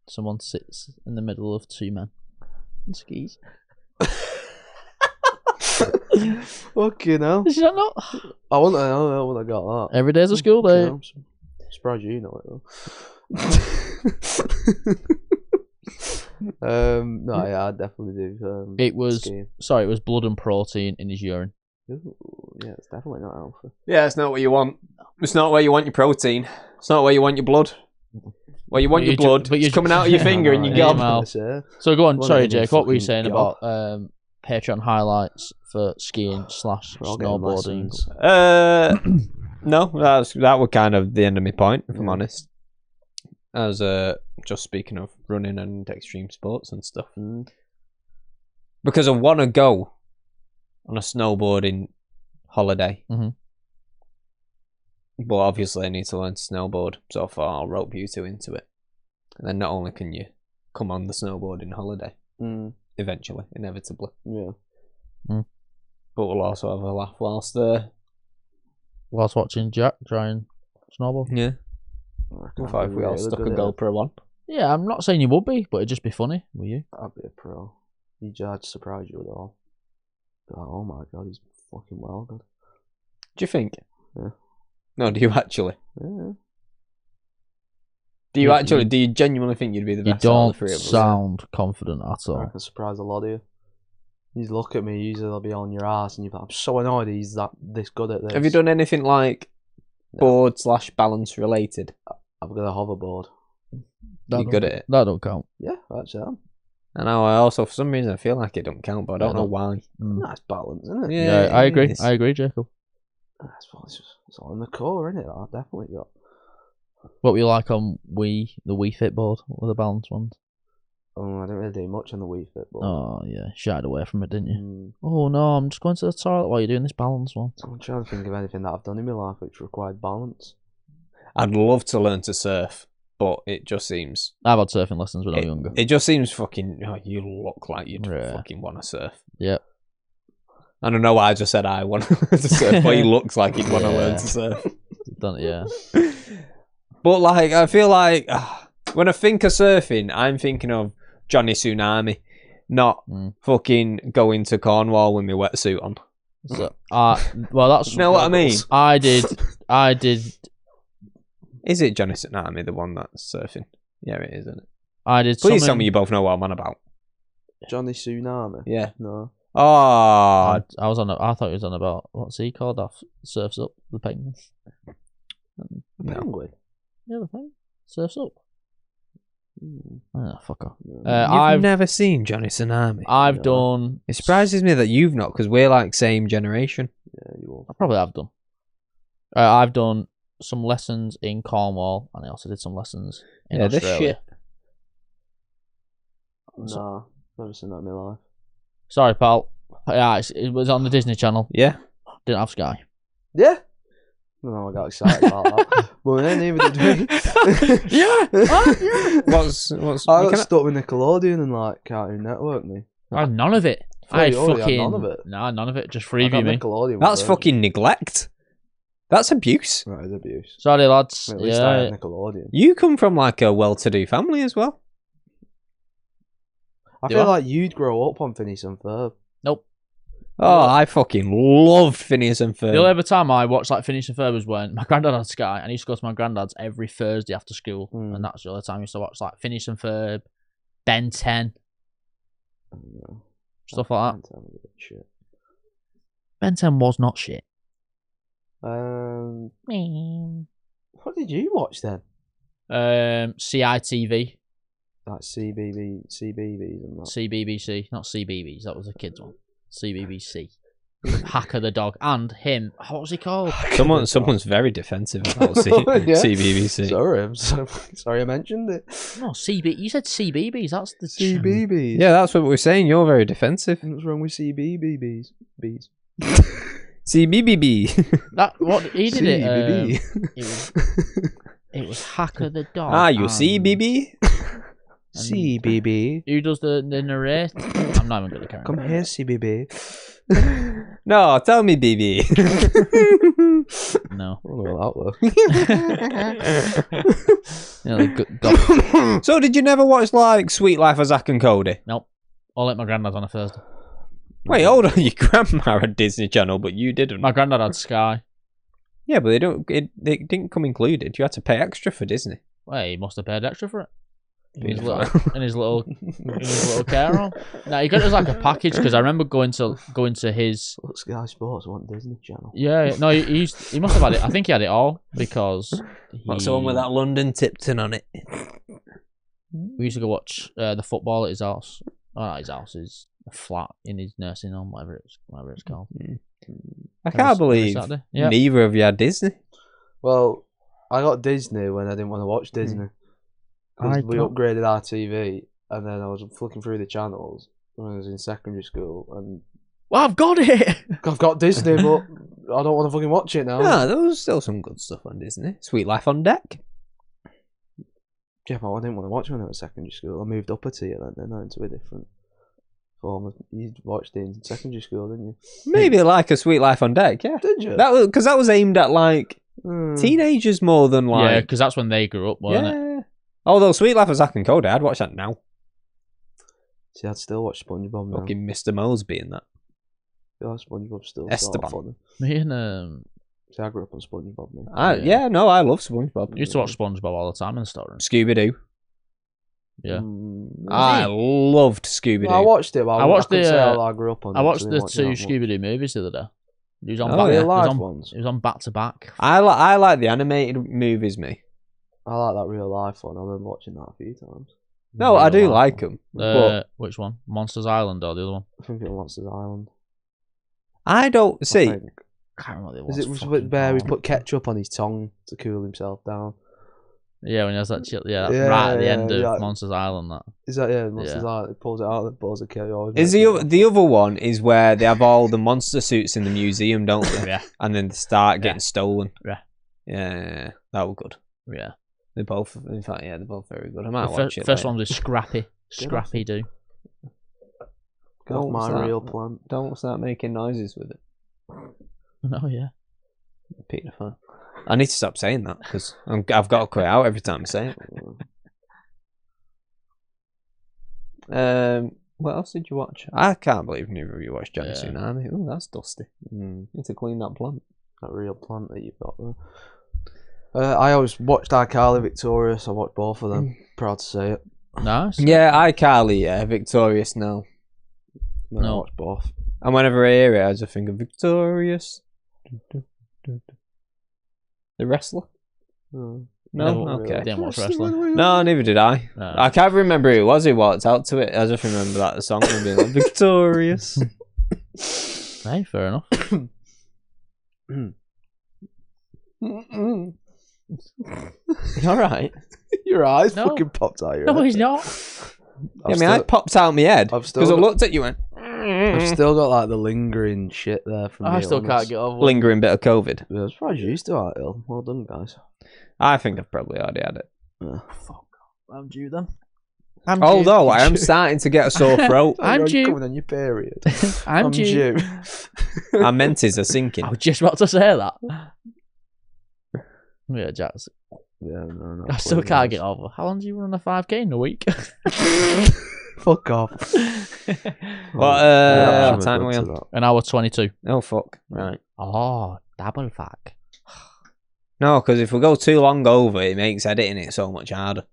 someone sits in the middle of two men and skis. Fucking hell. Is that not? I wouldn't know when I got that. Every day's a school day. I'm surprised you know it though. No, yeah, I'd definitely do. It was skiing. sorry, it was blood and protein in his urine. Ooh, yeah, it's definitely not healthy. Yeah, it's not what you want. It's not where you want your protein. It's not where you want your blood. Well, you want But your blood. but It's coming out of your finger and you Yeah, go. man. Say. So go on, Well, sorry, then you Jake. What were you fucking saying go. about Patreon highlights for skiing / We're all getting snowboarding? lessons. No, that was kind of the end of my point, if I'm Yeah. honest. I was just speaking of running and extreme sports and stuff. Because I want to go on a snowboarding holiday. Mhm. But obviously I need to learn to snowboard. So far I'll rope you two into it. And then not only can you come on the snowboarding holiday, eventually, inevitably, Yeah. but we'll also have a laugh whilst Whilst watching Jack try and snowboard. yeah. I What can't if be we all really stuck a good at it. GoPro on? Yeah, I'm not saying you would be, but it'd just be funny. Will you? I'd be a pro. I'd surprise you with it all. Oh my god, he's fucking well good. Do you think? Yeah. No, do you actually? Yeah. Do you You- actually? Do you genuinely think you'd be the You best out of don't the three of us? sound confident at I all. can surprise a lot of you. You look at me, usually they'll be on your ass, and you're like, I'm so annoyed he's this good at this. Have you done anything like No. board / balance related? I've got a hoverboard. That You're don't- good at it. That don't count. Yeah, actually, I'm. I know. I also, for some reason, I feel like it don't count, but I don't Yeah, know no. why. Nice balance, isn't it? Yeah, I agree. it is. I agree, Jacob. It's all in the core, isn't it? I've definitely got. What were you like on the Wii Fit board with the balance ones? Oh, I didn't really do much on the Wii Fit, but Oh yeah, shied away from it, didn't you? mm, Oh no, I'm just going to the toilet while you're doing this balance one. I'm trying to think of anything that I've done in my life which required balance. I'd love to learn to surf, but it just seems I've had surfing lessons when I was younger. it just seems fucking. Oh, you look like you'd Yeah. fucking want to surf. Yep. I don't know why I just said I want to learn to surf, but he looks like he'd want to learn Yeah. to surf. Done it, yeah. But like, I feel like when I think of surfing, I'm thinking of Johnny Tsunami, not fucking going to Cornwall with my wetsuit on. So, well, that's You know what I mean? I did. Is it Johnny Tsunami, the one that's surfing? Yeah, it is, isn't it? I did. Please tell me you both know what I'm on about. Johnny Tsunami? Yeah. No. Oh, I was on. I thought he was on about what's he called? Off surfs up the penguin. no. Penguin? Yeah, the penguin surfs up. Oh, fuck off. You've I've never seen Johnny Tsunami. I've done. It surprises me that you've not, because we're like same generation. Yeah, you will. I probably have done. I've done some lessons in Cornwall, and I also did some lessons in Yeah, this Australia. shit. Nah, never seen that in my life. Sorry, pal. Yeah, it was on the Disney Channel. Yeah. Didn't have Sky. Yeah? No, I got excited about that. But then neither did we. Yeah. Yeah. What's I you got can- stuck with Nickelodeon and like Cartoon Network. Me. I had none of it. I had Oh, you had fucking none of it? Nah, none of it. Just I freeview got me. Nickelodeon. That's with fucking neglect. That's abuse. That is abuse. Sorry, lads. At least I Yeah. had Nickelodeon. You come from like a well-to-do family as well. I Do feel I? like you'd grow up on Phineas and Ferb. Nope. Oh, I fucking loved Phineas and Ferb. The only other time I watched like Phineas and Ferb was when my granddad had Sky, and I used to go to my granddad's every Thursday after school, and that's the only time I used to watch like Phineas and Ferb, Ben 10, stuff like that. Shit. Ben 10 was not shit. What did you watch then? CITV, Like CBBS and that. CBBC, not CBBS. That was a kids one. CBBC. Hacker the dog and him. What was he called? Someone's very defensive about Yeah. CBBC. Sorry, I'm sorry I mentioned it. No, CB. You said CBBS. That's the CBBS. Yeah, that's what we're saying. You're very defensive. What's wrong with CBBS? Bees. CBBB. That what he did it. CBB. It was Hacker the dog. Ah, you and- CBB? CBB. Who does the narrate? I'm not even going to carry on. Come here, CBB. No, tell me, BB. No. I don't know that Yeah, the God. So, did you never watch like Sweet Life of Zack and Cody? Nope. All at my granddad's on a Thursday. Wait, hold on. Your grandma had Disney Channel, but you didn't. My granddad had Sky. Yeah, but they don't. It didn't come included. You had to pay extra for Disney. Well, he must have paid extra for it. In his Beautiful. little care home. No, he got it as like a package because I remember going to his. Look, Sky Sports want Disney Channel. Yeah, no, he must have had it. I think he had it all because What's the one with that London Tipton on it? we used to go watch the football at his house. Oh, not his house, his flat in his nursing home, whatever it's called. I can't believe Saturday. Yeah. neither of you had Disney. Well, I got Disney when I didn't want to watch Disney. 'Cause we got- upgraded our TV, and then I was flicking through the channels when I was in secondary school, and Well, I've got it. I've got Disney, but I don't want to fucking watch it now. No, there was still some good stuff on Disney. Sweet Life on Deck. Yeah, but I didn't want to watch it when I was in secondary school. I moved up a tier then into a different form. You watched it in secondary school, didn't you? Maybe like a Sweet Life on Deck. Yeah, Did you? that was because that was aimed at like Hmm. teenagers more than Yeah, like because that's when they grew up, wasn't it? yeah. Although Sweet Life of Zack and Cody, I'd watch that now. See, I'd still watch SpongeBob now. Fucking Mr. Mosby in that. Yeah, SpongeBob's still Esteban. sort of Me funny. and See, I grew up on SpongeBob, man. Yeah, no, I love SpongeBob. used to watch SpongeBob all the time in the storeroom. Scooby Doo. Yeah. I loved Scooby Doo. I watched it, but I watched couldn't the, say how I grew up on it, I watched so I the didn't watch it two that much. Scooby Doo movies the other day. It was on Oh, back. yeah. It was live on, ones. it was on back to back. I like the animated movies, me. I like that real life one. I remember watching that a few times. No, I do like them. Which one? Monsters Island or the other one? I think it was Monsters Island. I don't I see. think. I can't remember what Is it it was. was where he put ketchup on his tongue to cool himself down? Yeah, when he has that chill. Yeah, Yeah, right at the yeah, end of yeah. Monsters Island. That. Is that Monsters Yeah. Island? It pulls it out, then pulls a KO. Is the other one is where they have all the monster suits in the museum, don't they? Yeah. And then they start getting Yeah. stolen. Yeah. Yeah, that was good. Yeah. They're both, in fact, they're both very good. I might The watch it. first later. one was Scrappy. Scrappy do. Got Don't my start- real plant. Don't start making noises with it. Oh yeah. Pedophile. I need to stop saying that because I've got to quit out every time I say it. What else did you watch? I can't believe neither of you watched Johnny Tsunami. Oh, that's dusty. Need to clean that plant. That real plant that you've got there. I always watched iCarly, Victorious. I watched both of them. Proud to say it. Nice. Yeah, iCarly, yeah, Victorious now. I No. watched both. And whenever I hear it, I just think of Victorious. The wrestler? No? Never- Okay. Didn't watch wrestling. No, neither did I. No. I can't remember who it was who walked out to it. I just remember that the song and being like, Victorious. Hey, fair enough. You alright? Your eyes No. fucking popped out. Your No, head. he's not. Yeah, I mean, I popped out my head I've still because I got- looked at you and I've still got like the lingering shit there from I the still can't illness. get over. lingering bit of COVID. Yeah, I'm surprised you still aren't ill. Well done, guys. I think I've probably already had it. Yeah. I'm due then. Although I am starting to get a sore throat. I'm You're due. coming on your period. I'm due. Our menses are sinking. I was just about to say that. Yeah, Jack's. Yeah, no. I still can't get over. How long do you run a 5k in a week? Fuck off. What time are we on? An hour 22. Oh, fuck. Right. Oh, double fuck. No, because if we go too long over, it makes editing it so much harder.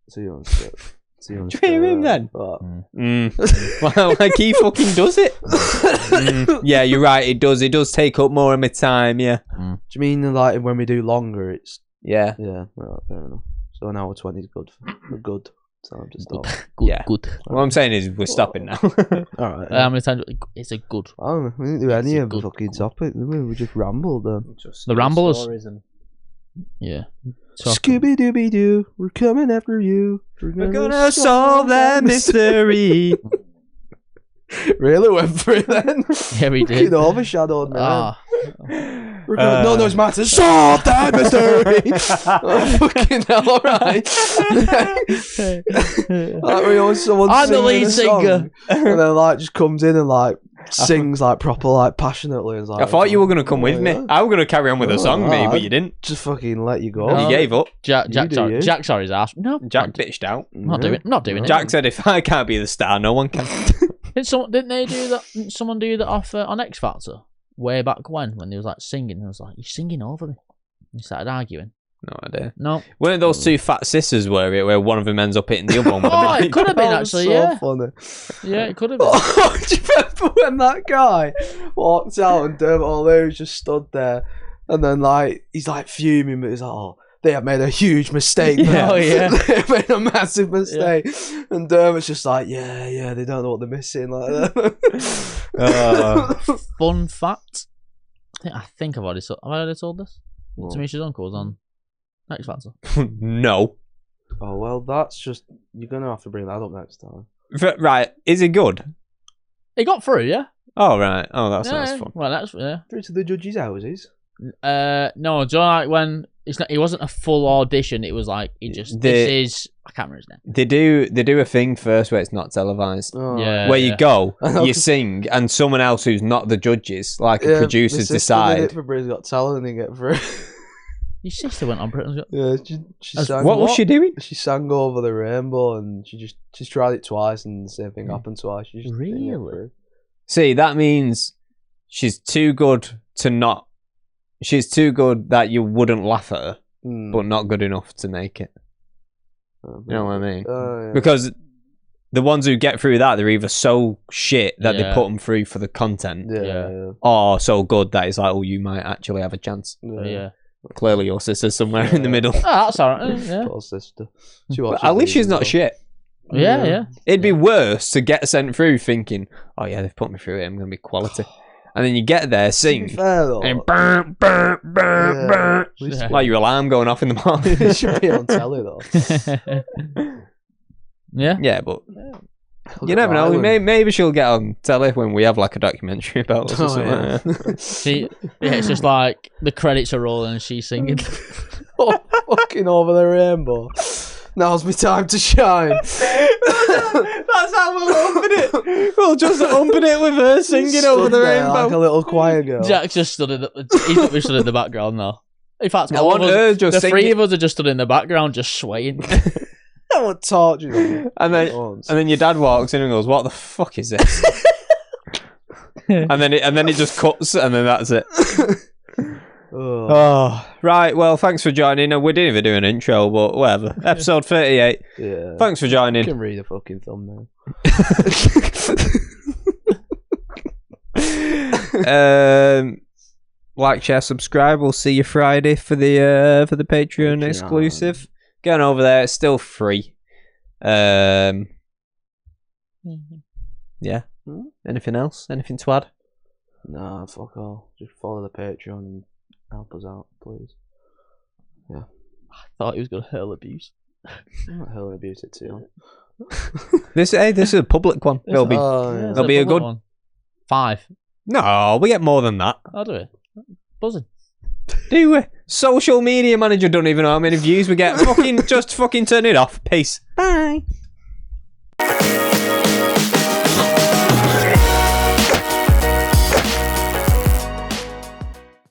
See you on skip. See you on Do you hear him then? What? Well, like he fucking does it. Yeah, you're right. It does. It does take up more of my time. Yeah. Do you mean like when we do longer, it's... Yeah. Yeah, right, fair enough. So an hour 20 is good. We're good. So I'm just stop. Good, Yeah. good. What I'm saying is we're stopping now. Alright. How many times? It's a good. I don't know. We didn't do any It's a of the good fucking topic, did we? We just rambled then. The Ramblers. Yeah. So, Scooby Dooby Doo, we're coming after you. We're gonna solve that mystery. Really went for it then? yeah, we Fucking did. overshadowed, man. Ah, We're gonna, no, it's matter. Solve that mystery. Oh, fucking hell, alright. Like when always someone I'm the singing lead a song, singer. and then like just comes in and like sings like proper like passionately. And, like, I thought you were gonna come oh, with me. yeah. I was gonna carry on with a Oh, song, me, alright. but you didn't. Just fucking let you go. No. You gave up. Jack, do you. Jack saw his ass. No, Jack bitched out. I'm not doing. I'm not doing it. Jack said, "If I can't be the star, no one can." Didn't they do that? Didn't someone do that off on X Factor way back when they was like singing? I was like, "You're singing over me." He started arguing. No idea. No. Weren't those two fat sisters where one of them ends up hitting the other one with a Oh, it mic? could have been That was actually. so Yeah. funny. Yeah, it could have been. Oh, do you remember when that guy walked out and Dermot O'Leary just stood there, and then like he's like fuming, but he's like, "Oh, they have made a huge mistake. Yeah. man. Oh, yeah. They have made a massive mistake." And Dermot's just like, "Yeah, they don't know what they're missing." Like that. Fun fact. I think I've already told this. Tamisha's uncle was on X Factor. No. Oh well, that's just you're gonna have to bring that up next time. Right. Is it good? He got through, yeah. Oh, right. Oh, that yeah. sounds fun. Well, that's yeah. Through to the judges' houses. No, do you know, like when it's not? It wasn't a full audition. It was like it just. This is. I can't remember his name. They do a thing first where it's not televised. Oh. Yeah. Where you go, I know, you 'cause- sing, and someone else who's not the judges, like Yeah, a producers, my sister did decide. it for Britain's Got Talent and get through. Your sister went on Britain's Got. Yeah, she sang. What was she doing? She sang Over the Rainbow, and she's tried it twice, and the same thing happened twice. She just didn't get Really? through. See, that means she's too good to not. She's too good that you wouldn't laugh at her, but not good enough to make it. You know what I mean? Yeah. Because the ones who get through that, they're either so shit that they Yeah. put them through for the content, Yeah. or so good that it's like, oh, you might actually have a chance. Yeah. Clearly, your sister's somewhere in the middle. Oh, that's alright. Yeah. Little sister. She But watches at least these she's as not well. shit. Yeah. It'd be worse to get sent through thinking, oh yeah, they've put me through it, I'm going to be quality. and then you get there, To be sing, fair though, and burn, burn, burn, Yeah. burn, Yeah. like your alarm going off in the morning. it should be on telly though. Yeah. Yeah, but Look you at never know. Ryland. Maybe she'll get on telly when we have like a documentary about us or Oh, something. yeah. It's just like the credits are rolling and she's singing. Oh, fucking over the rainbow. Now's my time to shine. That's how we'll open it. We'll just open it with her singing over Stood the there rainbow. like a little choir girl. Jack just stood in the. He's not stood in the background now. In fact, I all want of her us, just the three singing. of us are just stood in the background, just swaying. I want torture them. And then your dad walks in and goes, "What the fuck is this?" and then it just cuts, and then that's it. Oh, right. Well, thanks for joining. We didn't even do an intro, but whatever. Episode 38. Yeah. Thanks for You joining. can read a fucking thumbnail. Like, share, subscribe. We'll see you Friday for the Patreon exclusive. Get on over there. It's still free. Yeah. Anything else? Anything to add? Nah, fuck all. Just follow the Patreon and help us out, please. Thought he was gonna hurl abuse. I'm not hell abuse it too. This is a public one. It'll be Oh, It'll be a good one. 5. no. We get more than that. I'll do it. Buzzing. Do we? Social media manager don't even know how many views we get. Fucking turn it off. Peace. Bye.